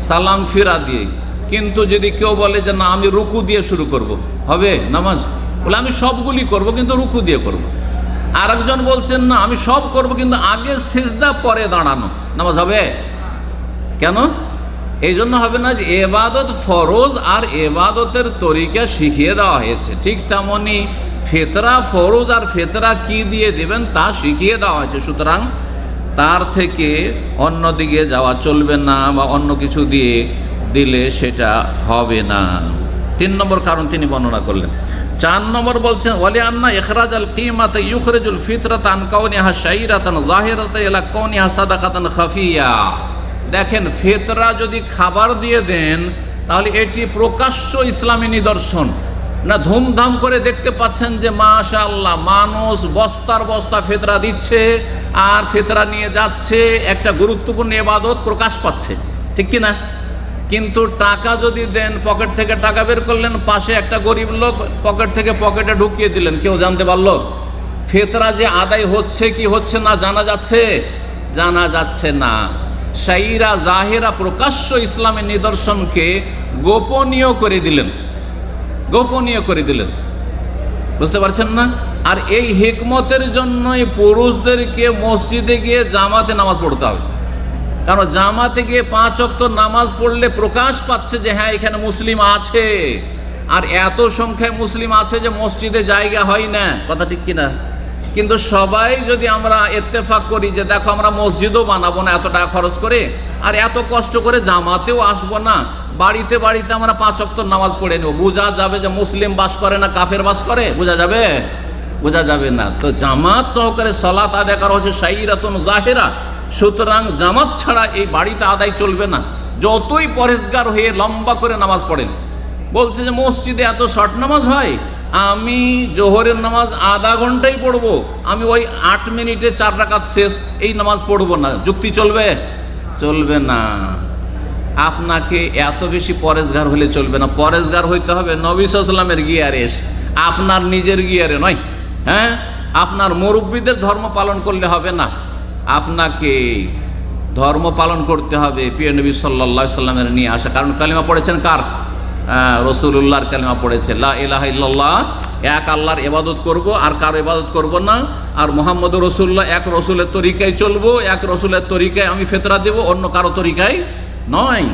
সালাম ফিরা দিয়ে। কিন্তু যদি কেউ বলে যে না আমি রুকু দিয়ে শুরু করব, হবে নামাজ? বলে আমি সবগুলি করব কিন্তু রুকু দিয়ে করব। আর একজন বলছেন না আমি সব করব কিন্তু আগে সিজদা পরে দাঁড়ানো, নামাজ হবে? কেন? এই জন্য হবে না যে এবাদত ফরজ আর এবাদতের তরিকা শিখিয়ে দেওয়া হয়েছে, ঠিক তেমনি ফিতরা ফরজ আর ফিতরা কি দিয়ে দেবেন তা শিখিয়ে দেওয়া হয়েছে। সুতরাং তার থেকে অন্য দিকে যাওয়া চলবে না, বা অন্য কিছু দিয়ে দিলে সেটা হবে না। 3 নম্বর কারণ তিনি বর্ণনা করলেন। 4 নম্বর বলছেন ওয়ালি আন্না ইখরাজ আল কিমাত ইউখরিজুল ফিতরাত আন কাউনিহা শাইরাতান যাহিরাতান ইলা কাউনিহা সাদাকাতান খাফিয়া। দেখেন, ফিতরা যদি খাবার দিয়ে দেন তাহলে এটি প্রকাশ্য ইসলামী নিদর্শন না। ধুমধাম করে দেখতে পাচ্ছেন যে মাশাআল্লাহ মানুষ বস্তার বস্তা ফিতরা দিচ্ছে আর ফিতরা নিয়ে যাচ্ছে, একটা গুরুত্বপূর্ণ ইবাদত প্রকাশ পাচ্ছে, ঠিক কি না? কিন্তু টাকা যদি দেন, পকেট থেকে টাকা বের করলেন, পাশে একটা গরিব লোক পকেট থেকে পকেটে ঢুকিয়ে দিলেন, কেউ জানতে পারলো? ফিতরা যে আদায় হচ্ছে কি হচ্ছে না জানা যাচ্ছে? জানা যাচ্ছে না। শাইরা জাহেরা প্রকাশ্য ইসলামের নিদর্শনকে গোপনীয় করে দিলেন, গোপনীয় করে দিলেন, বুঝতে পারছেন না? আর এই হিকমতের জন্যই পুরুষদেরকে মসজিদে গিয়ে জামাতে নামাজ পড়তে হবে। কারণ জামাতে গিয়ে 5 ওয়াক্ত নামাজ পড়লে প্রকাশ পাচ্ছে যে হ্যাঁ এখানে মুসলিম আছে, আর এত সংখ্যায় মুসলিম আছে যে মসজিদে জায়গা হয় না, কথা ঠিক কিনা? কিন্তু সবাই যদি আমরা ইত্তেফাক করি যে দেখো আমরা মসজিদও বানাবো না এত টাকা খরচ করে, আর এত কষ্ট করে জামাতেও আসবো না, বাড়িতে বাড়িতে আমরা 5 ওয়াক্ত নামাজ পড়ে নেব, বোঝা যাবে যে মুসলিম বাস করে না কাফের বাস করে? বোঝা যাবে? বোঝা যাবে না। তো জামাত সহকারে সালাত আদায় করা হচ্ছে শাইরাতুন জাহিরা। সুতরাং জামাত ছাড়া এই বাড়িতে আদায় চলবে না, যতই পরেজগার হয়ে লম্বা করে নামাজ পড়েন। বলছে যে মসজিদে এত শর্ট নামাজ হয়, আমি জোহরের নামাজ আধা ঘন্টাই পড়বো, আমি ওই 8 মিনিটে 4 রাকাত শেষ, এই নামাজ পড়বো না, যুক্তি চলবে? চলবে না। আপনাকে এত বেশি পরেজগার হলে চলবে না। পরেজগার হইতে হবে নবী সাল্লাল্লাহু আলাইহি ওয়াসাল্লামের গিয়ারে এসে, আপনার নিজের গিয়ারে নয়। হ্যাঁ, আপনার মুরব্বীদের ধর্ম পালন করলে হবে না, আপনাকে ধর্ম পালন করতে হবে প্রিয় নবী সাল্লাল্লাহু আলাইহি ওয়াসাল্লামের নিয়ে আসা। কারণ কালিমা পড়েছেন কার? রাসূলুল্লাহর কালিমা পড়েছে, লা ইলাহা ইল্লাল্লাহ, এক আল্লাহর ইবাদত করব আর কারো ইবাদত করব না, আর মুহাম্মদুর রাসূলুল্লাহ, এক রসুলের তরিকায় চলবো, এক রসুলের তরিকায় আমি ফিতরা দেব, অন্য কারো তরিকায় নয়।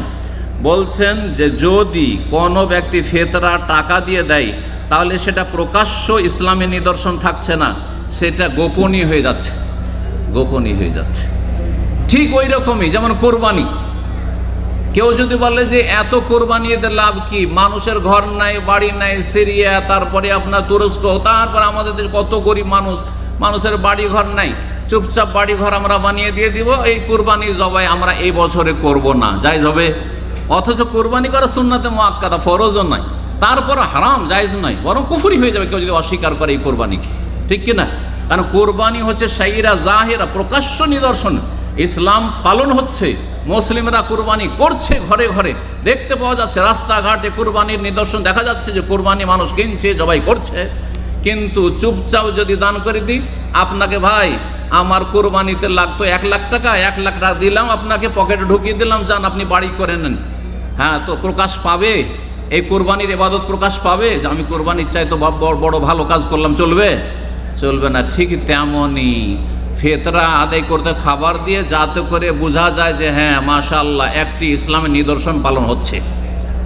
বলছেন যে যদি কোনো ব্যক্তি ফিতরা টাকা দিয়ে দেয় তাহলে সেটা প্রকাশ্য ইসলামী নিদর্শন থাকছে না, সেটা গোপনীয় হয়ে যাচ্ছে, গোপনীয় হয়ে যাচ্ছে। ঠিক ওই রকমই যেমন কোরবানি। কেউ যদি বলে যে এত কোরবানি এদের লাভ কি, মানুষের ঘর নাই, বাড়ি নাই, সিরিয়া, তারপরে আপনার তুরস্ক, তারপর আমাদের দেশ কত গরিব মানুষ, মানুষের বাড়ি ঘর নাই, চুপচাপ বাড়ি ঘর আমরা বানিয়ে দিয়ে দিব, এই কোরবানি জবাই আমরা এই বছরে করব না, জায়েজ হবে? অথচ কোরবানি করা সুন্নাতে মুআক্কাদা, ফরজও নয়, তারপর হারাম, জায়েজ নয়, বরং কুফরি হয়ে যাবে কেউ যদি অস্বীকার করে এই কোরবানিকে, ঠিক কিনা? কারণ কোরবানি হচ্ছে শাইরা জাহিরা, প্রকাশ্য নিদর্শন, ইসলাম পালন হচ্ছে, মুসলিমরা কোরবানি করছে, ঘরে ঘরে দেখতে পাওয়া যাচ্ছে, রাস্তাঘাটে কোরবানির নিদর্শন দেখা যাচ্ছে যে কোরবানি মানুষ কিনছে, জবাই করছে। কিন্তু চুপচাপ যদি দান করে দিই, আপনাকে ভাই আমার কোরবানিতে লাগতো 1 লাখ টাকা, 1 লাখ টাকা দিলাম আপনাকে, পকেটে ঢুকিয়ে দিলাম, যান আপনি বাড়ি করে নেন। হ্যাঁ, তো প্রকাশ পাবে এই কোরবানির ইবাদত, প্রকাশ পাবে যে আমি কোরবানির চাইতে বড় ভালো কাজ করলাম, চলবে? চলবে না। ঠিক তেমনই ফিতরা আদায় করতে খাবার দিয়ে যাতে করে বোঝা যায় যে হ্যাঁ মাশাআল্লাহ একটি ইসলামের নিদর্শন পালন হচ্ছে।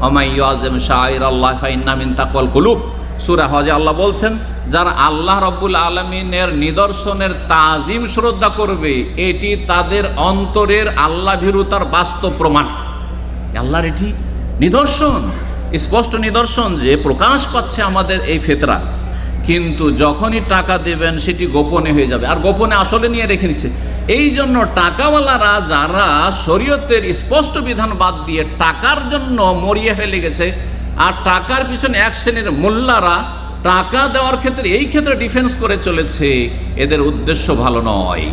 ওমাই ইয়াযিম শাআইরাল্লাহ ফাইন্না মিন তাকওয়াল কুলুব, সূরা হজে আল্লাহ বলছেন যারা আল্লাহ রাব্বুল আলামিনের নিদর্শনের তাজিম শ্রদ্ধা করবে, এটি তাদের অন্তরের আল্লাহ ভীরুতার বাস্তব প্রমাণ। আল্লাহর এটি নিদর্শন, স্পষ্ট নিদর্শন যে প্রকাশ পাচ্ছে আমাদের এই ফিতরা। কিন্তু যখনই টাকা দেবেন সেটি গোপনে হয়ে যাবে, আর গোপনে আসলে নিয়ে রেখে নিচ্ছে। এই জন্য টাকাওয়ালারা যারা শরীয়তের স্পষ্ট বিধান বাদ দিয়ে টাকার জন্য মরিয়া হয়ে লেগেছে, আর টাকার পিছনে এক শ্রেণীর মোল্লারা টাকা দেওয়ার ক্ষেত্রে এই ক্ষেত্রে ডিফেন্স করে চলেছে, এদের উদ্দেশ্য ভালো নয়,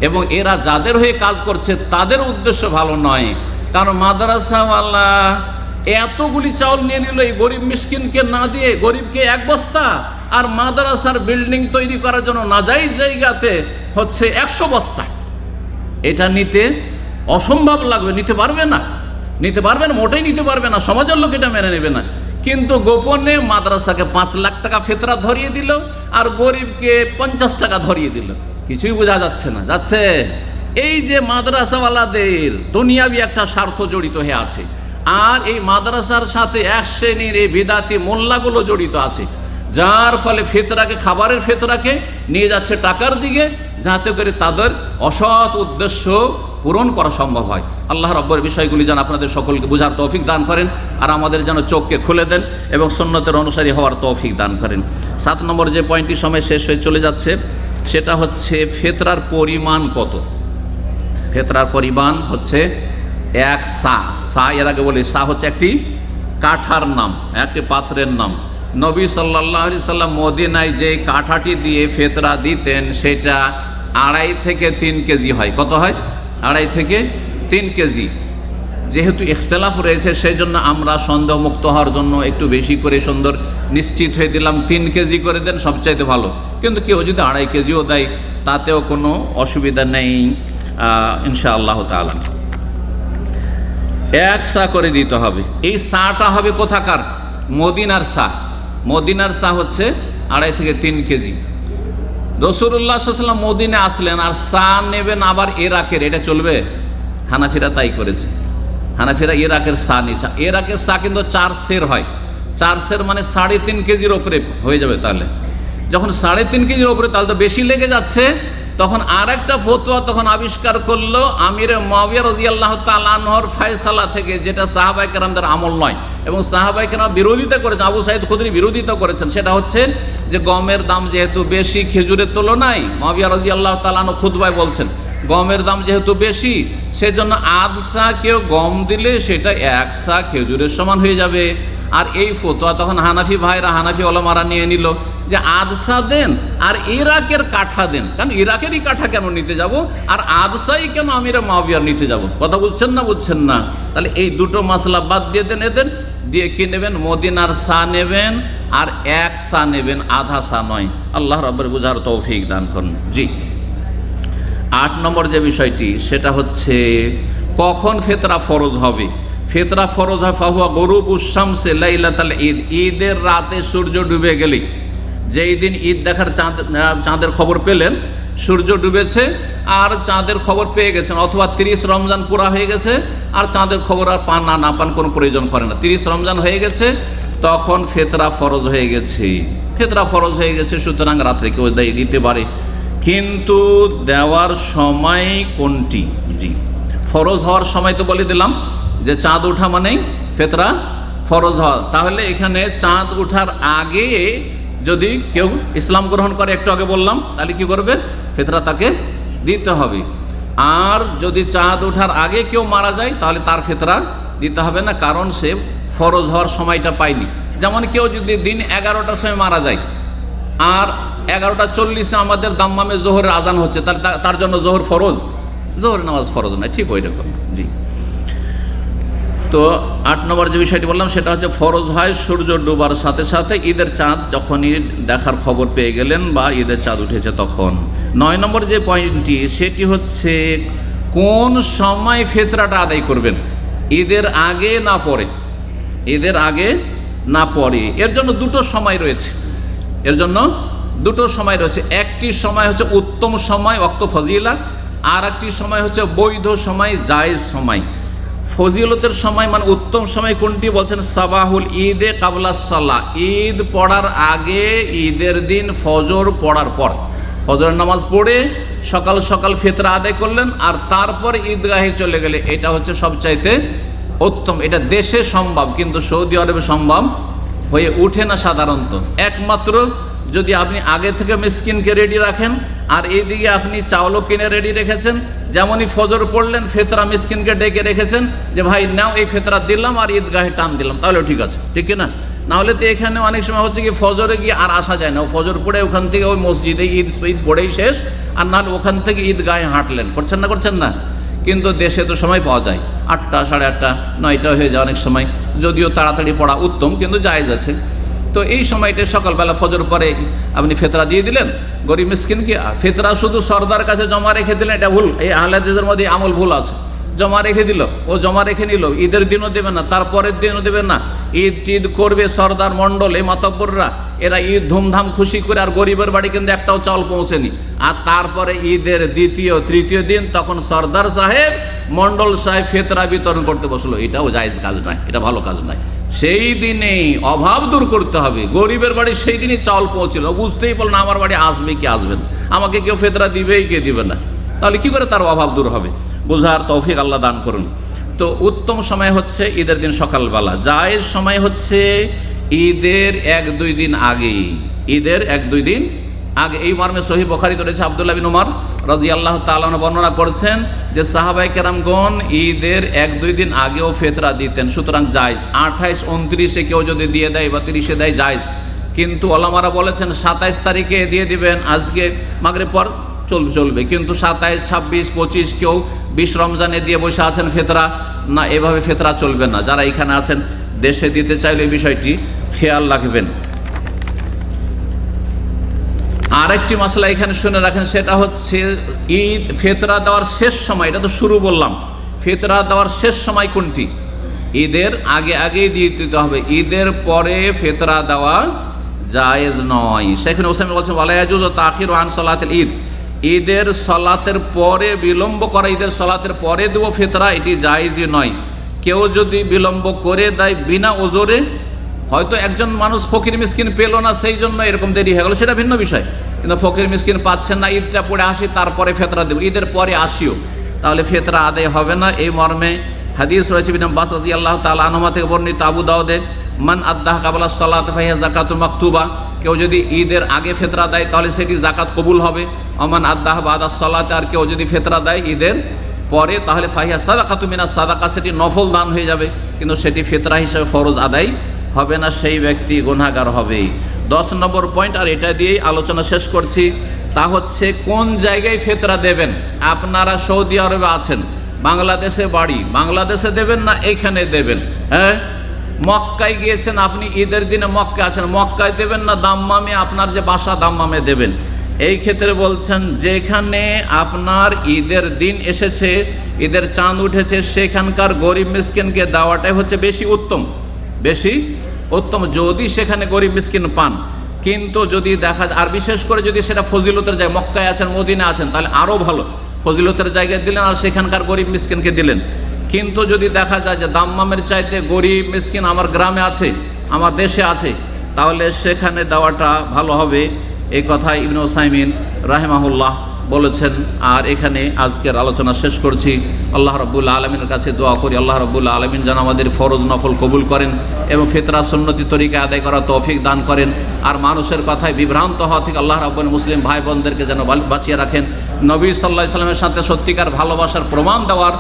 এবং এরা যাদের হয়ে কাজ করছে তাদের উদ্দেশ্য ভালো নয়। কারণ মাদ্রাসাওয়ালা এতগুলি চাউল নিয়ে নিল এই গরিব মিসকিনকে না দিয়ে, গরিবকে 1 বস্তা, আর মাদ্রাসার বিল্ডিং তৈরি করার জন্য নাজাইজ জায়গাতে হচ্ছে 100 বস্তা। এটা নিতে অসম্ভব লাগবে, নিতে পারবে না, নিতে পারবে না, মোটেই নিতে পারবে না, সমাজের লোক এটা মেনে নেবে না। কিন্তু গোপনে মাদ্রাসাকে 5 লাখ টাকা ফিতরা ধরিয়ে দিল, আর গরিবকে 50 টাকা ধরিয়ে দিল, কিছুই বোঝা যাচ্ছে না, যাচ্ছে এই যে মাদ্রাসাওয়ালাদের দুনিয়াবি একটা স্বার্থ জড়িত হয়ে আছে, আর এই মাদ্রাসার সাথে এক শ্রেণীর এই বিদাতি মোল্লাগুলো জড়িত আছে, যার ফলে ফিতরাকে, খাবারের ফিতরাকে নিয়ে যাচ্ছে টাকার দিকে, যাতে করে তাদের অসৎ উদ্দেশ্য পূরণ করা সম্ভব হয়। আল্লাহ রাব্বুর বিষয়গুলি যেন আপনাদের সকলকে বুঝার তৌফিক দান করেন, আর আমাদের যেন চোখকে খুলে দেন এবং সুন্নতের অনুসারী হওয়ার তৌফিক দান করেন। 7 নম্বর যে পয়েন্টটি সময় শেষ হয়ে চলে যাচ্ছে, সেটা হচ্ছে ফিতরার পরিমাণ কত। ফিতরার পরিমাণ হচ্ছে 1 সা। সা এর আগে বলি, সা হচ্ছে একটি কাঠার নাম, একটি পাত্রের নাম। নবী সাল্লাল্লাহু আলাইহি সাল্লাম মদিনায় যে কাঠাটি দিয়ে ফিতরা দিতেন, সেটা 2.5 থেকে 3 কেজি হয়। কত হয়? 2.5 থেকে 3 কেজি। যেহেতু ইখতিলাফ রয়েছে, সেই জন্য আমরা সন্দেহমুক্ত হওয়ার জন্য একটু বেশি করে সুন্দর নিশ্চিত হয়ে দিলাম 3 কেজি করে দেন, সবচাইতে ভালো। কিন্তু কেউ যদি 2.5 কেজিও দেয়, তাতেও কোনো অসুবিধা নেই ইনশাআল্লাহ তাআলা। 1 সা করে দিতে হবে। এই সাটা হবে কোথাকার? মদিনার সা। মদিনার সা হচ্ছে 2.5 থেকে 3 কেজি। রাসূলুল্লাহ সাল্লাল্লাহু আলাইহি ওয়াসাল্লাম মদিনে আসলেন, আর সা নেবেন আবার ইরাকের, এটা চলবে? হানাফিরা তাই করেছে। হানাফিরা ইরাকের সা নিচ্ছে। ইরাকের সা কিন্তু 4 সের হয়। 4 সের মানে 3.5 কেজির ওপরে হয়ে যাবে। তাহলে যখন 3.5 কেজির ওপরে, তাহলে তো বেশি লেগে যাচ্ছে। তখন আর একটা ফতোয়া তখন আবিষ্কার করলো আমিরে মুআবিয়া রাদিয়াল্লাহু তাআলা আনহুর ফয়সালা থেকে, যেটা সাহাবায়ে কেরামদের আমল নয় এবং সাহাবায়ে কেরাম বিরোধিতা করেছেন, আবু সাঈদ খুদরি বিরোধিতা করেছেন। সেটা হচ্ছে যে গমের দাম যেহেতু বেশি খেজুরের তুলনায়, মুআবিয়া রাদিয়াল্লাহু তাআলা আনহু খুতবায় বলছেন গমের দাম যেহেতু বেশি, সেজন্য আধ সা কেউ গম দিলে সেটা 1 সা খেজুরের সমান হয়ে যাবে। আর এই ফতোয়া তখন হানাফি ভাইরা, হানাফি ওলামারা নিয়ে নিল যে আদসা দেন আর ইরাকের কাঠা দেন। কারণ ইরাকেরই কাঠা কেন নিতে যাব, আর আদসাই কেন আমিরে মুআবিয়ার নিতে যাব? কথা বুঝছেন না? বুঝছেন না? তাহলে এই দুটো মাসলা বাদ দিয়ে দেন। এদের দিয়ে কি নেবেন? মদিনার সা নেবেন, আর 1 সা নেবেন, আধা সা নয়। আল্লাহ রাব্বুর বুঝার তৌফিক দান করুন। জি, 8 নম্বর যে বিষয়টি, সেটা হচ্ছে কখন ফিতরা ফরজ হবে। ফিতরা ফরজ হয় ফাহুয়া গুরুবুশ শামসি লাইলাতাল ঈদ। ঈদের রাতে সূর্য ডুবে গেলে, যেই দিন ঈদ দেখার চাঁদের খবর পেলেন, সূর্য ডুবেছে আর চাঁদের খবর পেয়ে গেছেন, অথবা 30 রমজান পুরা হয়ে গেছে আর চাঁদের খবর আর পান না পান কোনো প্রয়োজন করে না, 30 রমজান হয়ে গেছে, তখন ফিতরা ফরজ হয়ে গেছে। ফিতরা ফরজ হয়ে গেছে, সুতরাং রাত্রে কেউ দিতে পারে। কিন্তু দেওয়ার সময় কোনটি? জি, ফরজ হওয়ার সময় তো বলে দিলাম যে চাঁদ ওঠা মানেই ফিতরা ফরজ হওয়া। তাহলে এখানে চাঁদ ওঠার আগে যদি কেউ ইসলাম গ্রহণ করে, একটু আগে বললাম, তাহলে কি করবে? ফিতরা তাকে দিতে হবে। আর যদি চাঁদ ওঠার আগে কেউ মারা যায়, তাহলে তার ফিতরা দিতে হবে না, কারণ সে ফরজ হওয়ার সময়টা পায়নি। যেমন কেউ যদি দিন 11টার সময় মারা যায় আর 11:40 আমাদের দাম্মামে জোহরের আজান হচ্ছে, তার জন্য জোহর ফরজ? জোহরের নামাজ ফরজ নয়, ঠিক ওই রকম। জি, তো 8 নম্বর যে বিষয়টি বললাম, সেটা হচ্ছে ফরজ হয় সূর্য ডোবার সাথে সাথে, ঈদের চাঁদ যখনই দেখার খবর পেয়ে গেলেন বা ঈদের চাঁদ উঠেছে তখন। 9 নম্বর যে পয়েন্টটি, সেটি হচ্ছে কোন সময় ফিতরাটা আদায় করবেন, ঈদের আগে না পরে? ঈদের আগে না পরে? এর জন্য দুটো সময় রয়েছে। এর জন্য দুটো সময় রয়েছে। একটি সময় হচ্ছে উত্তম সময়, ওয়াক্ত ফজিলা, আর একটি সময় হচ্ছে বৈধ সময়, জায়েজ সময়। ফজিলতের সময় মানে উত্তম সময় কোনটি বলছেন? সাবাহুল ঈদে কাবলা সালাহ, ঈদ পড়ার আগে, ঈদের দিন ফজর পড়ার পর, ফজরের নামাজ পড়ে সকাল সকাল ফিতরা আদায় করলেন আর তারপর ঈদগাহে চলে গেলে, এটা হচ্ছে সবচাইতে উত্তম। এটা দেশে সম্ভব, কিন্তু সৌদি আরবে সম্ভব হয়ে ওঠে না সাধারণত। একমাত্র যদি আপনি আগে থেকে মিসকিনকে রেডি রাখেন, আর এইদিকে আপনি চাউলও কিনে রেডি রেখেছেন, যেমনই ফজর পড়লেন ফিতরা মিসকিনকে ডেকে রেখেছেন যে ভাই নাও এই ফিতরা দিলাম আর ঈদগাহে টান দিলাম, তাহলে ঠিক আছে, ঠিক না? নাহলে তো এখানে অনেক সময় হচ্ছে কি ফজরে গিয়ে আর আসা যায় না, ফজর পড়ে ওখান থেকে ওই মসজিদে ঈদ পড়েই শেষ, আর নাহলে ওখান থেকে ঈদগাহে হাঁটলেন। করছেন না? কিন্তু দেশে তো সময় পাওয়া যায়, 8টা, 8:30, 9টা হয়ে যায় অনেক সময়, যদিও তাড়াতাড়ি পড়া উত্তম, কিন্তু জায়েজ আছে। তো এই সময়টা সকালবেলা ফজর পরে আপনি ফিতরা দিয়ে দিলেন গরিব মিসকিনকে। ফিতরা শুধু সরদার কাছে জমা রেখে দিলেন, এটা ভুল। এই আহলে হাদিসের মধ্যে আমল ভুল আছে। জমা রেখে দিল, ও জমা রেখে নিল, ঈদের দিনও দেবে না, তারপরের দিনও দেবে না। ঈদ টিদ করবে সর্দার মণ্ডল, এই মাতব্বররা, এরা ঈদ ধুমধাম খুশি করে, আর গরিবের বাড়ি কিন্তু একটাও চাল পৌঁছেনি। আর তারপরে ঈদের দ্বিতীয় তৃতীয় দিন তখন সর্দার সাহেব মণ্ডল সাহেব ফেতরা বিতরণ করতে বসলো। এটাও জায়েজ কাজ নয়, এটা ভালো কাজ নয়। সেই দিনেই অভাব দূর করতে হবে। গরিবের বাড়ি সেই দিনই চাল পৌঁছিল, বুঝতেই পারল না আমার বাড়ি আসবে কি আসবে না, আমাকে কেউ ফেতরা দিবেই কে দিবে না, তাহলে কি করে তার অভাব দূর হবে? বোঝার তৌফিক আল্লাহ দান করুন। তো উত্তম সময় হচ্ছে ঈদের দিন সকালবেলা, জায়েজ সময় হচ্ছে ঈদের 1-2 দিন আগে, ঈদের 1-2 দিন আগে। এই মর্মে সহিহ বুখারীতে রয়েছে, আব্দুল্লাহ বিন উমর রাদিয়াল্লাহু তাআলা আনহু বর্ণনা করছেন যে সাহাবায়ে কেরামগণ ঈদের 1-2 দিন আগেও ফেতরা দিতেন, সুতরাং জায়েজ। 28, 29-এ কেউ যদি দিয়ে দেয় বা 30-এ দেয় জায়েজ। কিন্তু ওলামারা বলেছেন 27 তারিখে দিয়ে দিবেন, আজকে মাগরিব পর চলবে, কিন্তু 27, 26, 25 কেউ 20 রমজানে দিয়ে বসে আছেন ফেতরা, না, এভাবে ফেতরা চলবে না। যারা এখানে আছেন দেশে দিতে চাইলে এই বিষয়টি খেয়াল রাখবেন। আরেকটি মশলা এখানে শুনে রাখেন, সেটা হচ্ছে ঈদ ফেতরা দেওয়ার শেষ সময়, এটা তো শুরু বললাম, ফেতরা দেওয়ার শেষ সময় কোনটি? ঈদের আগেই দিয়ে দিতে হবে, ঈদের পরে ফেতরা দেওয়া জায়েজ নয়। সেখানে ওসামি বলছেন ওয়ালা ইয়াজুজু তাখিরু আন সালাতিল ঈদ, ঈদের সলাতের পরে বিলম্ব করা, ঈদের সলাতের পরে দেবো ফেতরা, এটি জায়েজই নয়। কেউ যদি বিলম্ব করে দেয় বিনা ওজরে, হয়তো একজন মানুষ ফকির মিসকিন পেল না সেই জন্য এরকম দেরি হয়ে গেল, সেটা ভিন্ন বিষয়, কিন্তু ফকির মিসকিন পাচ্ছেন না, ঈদটা পড়ে আসি তারপরে ফেতরা দেব, ঈদের পরে আসিও, তাহলে ফেতরা আদায় হবে না। এই মর্মে হাদিস রয়েছে ইবনে আব্বাস রাদিয়াল্লাহু তাআলা আনহুমা থেকে বর্ণিত, আবু দাউদে, মান আদ্দাহ কাবলা সালাত ফাহিয়া যাকাতুল মাকতুবা, কেউ যদি ঈদের আগে ফেতরা দেয় তাহলে সেটি যাকাত কবুল হবে। অমান আদ্দাহ বাদা সালাত, আর কেউ যদি ফেতরা দেয় ঈদের পরে তাহলে ফাহিয়া সাদাকাতু মিনাস সাদাকা, সেটি নফল দান হয়ে যাবে, কিন্তু সেটি ফেতরা হিসেবে ফরজ আদায় হবে না, সেই ব্যক্তি গুনাহগার হবে। 10 নম্বর পয়েন্ট, আর এটা দিয়েই আলোচনা শেষ করছি, তা হচ্ছে কোন জায়গায় ফেতরা দেবেন। আপনারা সৌদি আরবে আছেন, বাংলাদেশে বাড়ি, বাংলাদেশে দেবেন না এইখানে দেবেন? হ্যাঁ, মক্কায় গিয়েছেন আপনি, ঈদের দিনে মক্কা আছেন, মক্কায় দেবেন না দাম্মামে, আপনার যে বাসা দাম্মামে দেবেন? এই ক্ষেত্রে বলছেন যেখানে আপনার ঈদের দিন এসেছে, ঈদের চাঁদ উঠেছে, সেখানকার গরিব মিসকিনকে দেওয়াটাই হচ্ছে বেশি উত্তম, বেশি উত্তম যদি সেখানে গরিব মিসকিন পান। কিন্তু যদি দেখা যায়, আর বিশেষ করে যদি সেটা ফজিলতের জায়গায়, মক্কায় আছেন, মদিনা আছেন, তাহলে আরও ভালো, ফজিলতের জায়গায় দিলেন আর সেখানকার গরিব মিসকিনকে দিলেন। কিন্তু যদি দেখা যায় যে দাম্মামের চাইতে গরিব মিসকিন আমার গ্রামে আছে, আমার দেশে আছে, তাহলে সেখানে দেওয়াটা ভালো হবে। এই কথা ইবনে উসাইমিন রাহিমাহুল্লাহ বলেছেন। আর এখানে আজকের আলোচনা শেষ করছি। আল্লাহ রাব্বুল আলামিনের কাছে দোয়া করি, আল্লাহ রাব্বুল আলামিন যেন আমাদের ফরজ নফল কবুল করেন এবং ফিতরা সুন্নতি তরিকায় আদায় করার তৌফিক দান করেন। আর মানুষের কথায় বিভ্রান্ত হওয়া থেকে আল্লাহ রাব্বুল মুসলিম ভাই বোনদেরকে যেন বাঁচিয়ে রাখেন। নবী সাল্লাল্লাহু আলাইহি সাল্লামের সাথে সত্যিকার ভালোবাসার প্রমাণ দেওয়ার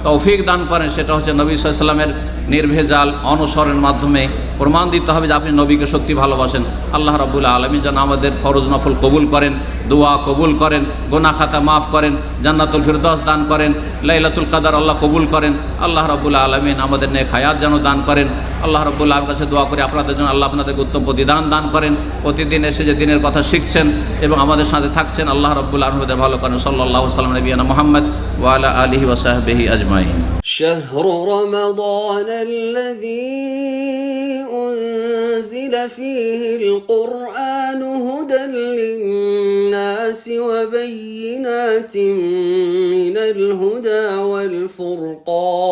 তৌফিক দান করেন। সেটা হচ্ছে নবী সাল্লাল্লাহু আলাইহি সাল্লামের নির্ভেজাল অনুসরণের মাধ্যমে প্রমাণ দিতে হবে যে আপনি নবীকে সত্যি ভালোবাসেন। আল্লাহ রাব্বুল আলামিন যেন আমাদের ফরজ নফল কবুল করেন, দোয়া কবুল করেন, গুনাহ খাতা মাফ করেন, জান্নাতুল ফিরদৌস দান করেন, লাইলাতুল কদর আল্লাহ কবুল করেন। আল্লাহ রাব্বুল আলামিন আমাদের নেক হায়াত যেন দান করেন। আল্লাহ রাব্বুল আলামিনের কাছে দোয়া করি আপনাদের জন্য আল্লাহ আপনাদেরকে উত্তম প্রতিদান দান করেন। প্রতিদিন এসে যে দিনের কথা শিখছেন এবং আমাদের সাথে থাকছেন, আল্লাহ রাব্বুল আলামিন আমাদের ভালো করেন। সাল্লাল্লাহু আলাইহি ওয়া সাল্লাম নবিয়ানা মুহাম্মদ ওয়া আলা আলিহি ওয়া সাহবিহি আজমাইন। شهر رمضان الذي أنزل فيه القرآن هدى للناس وبينات من الهدى والفرقان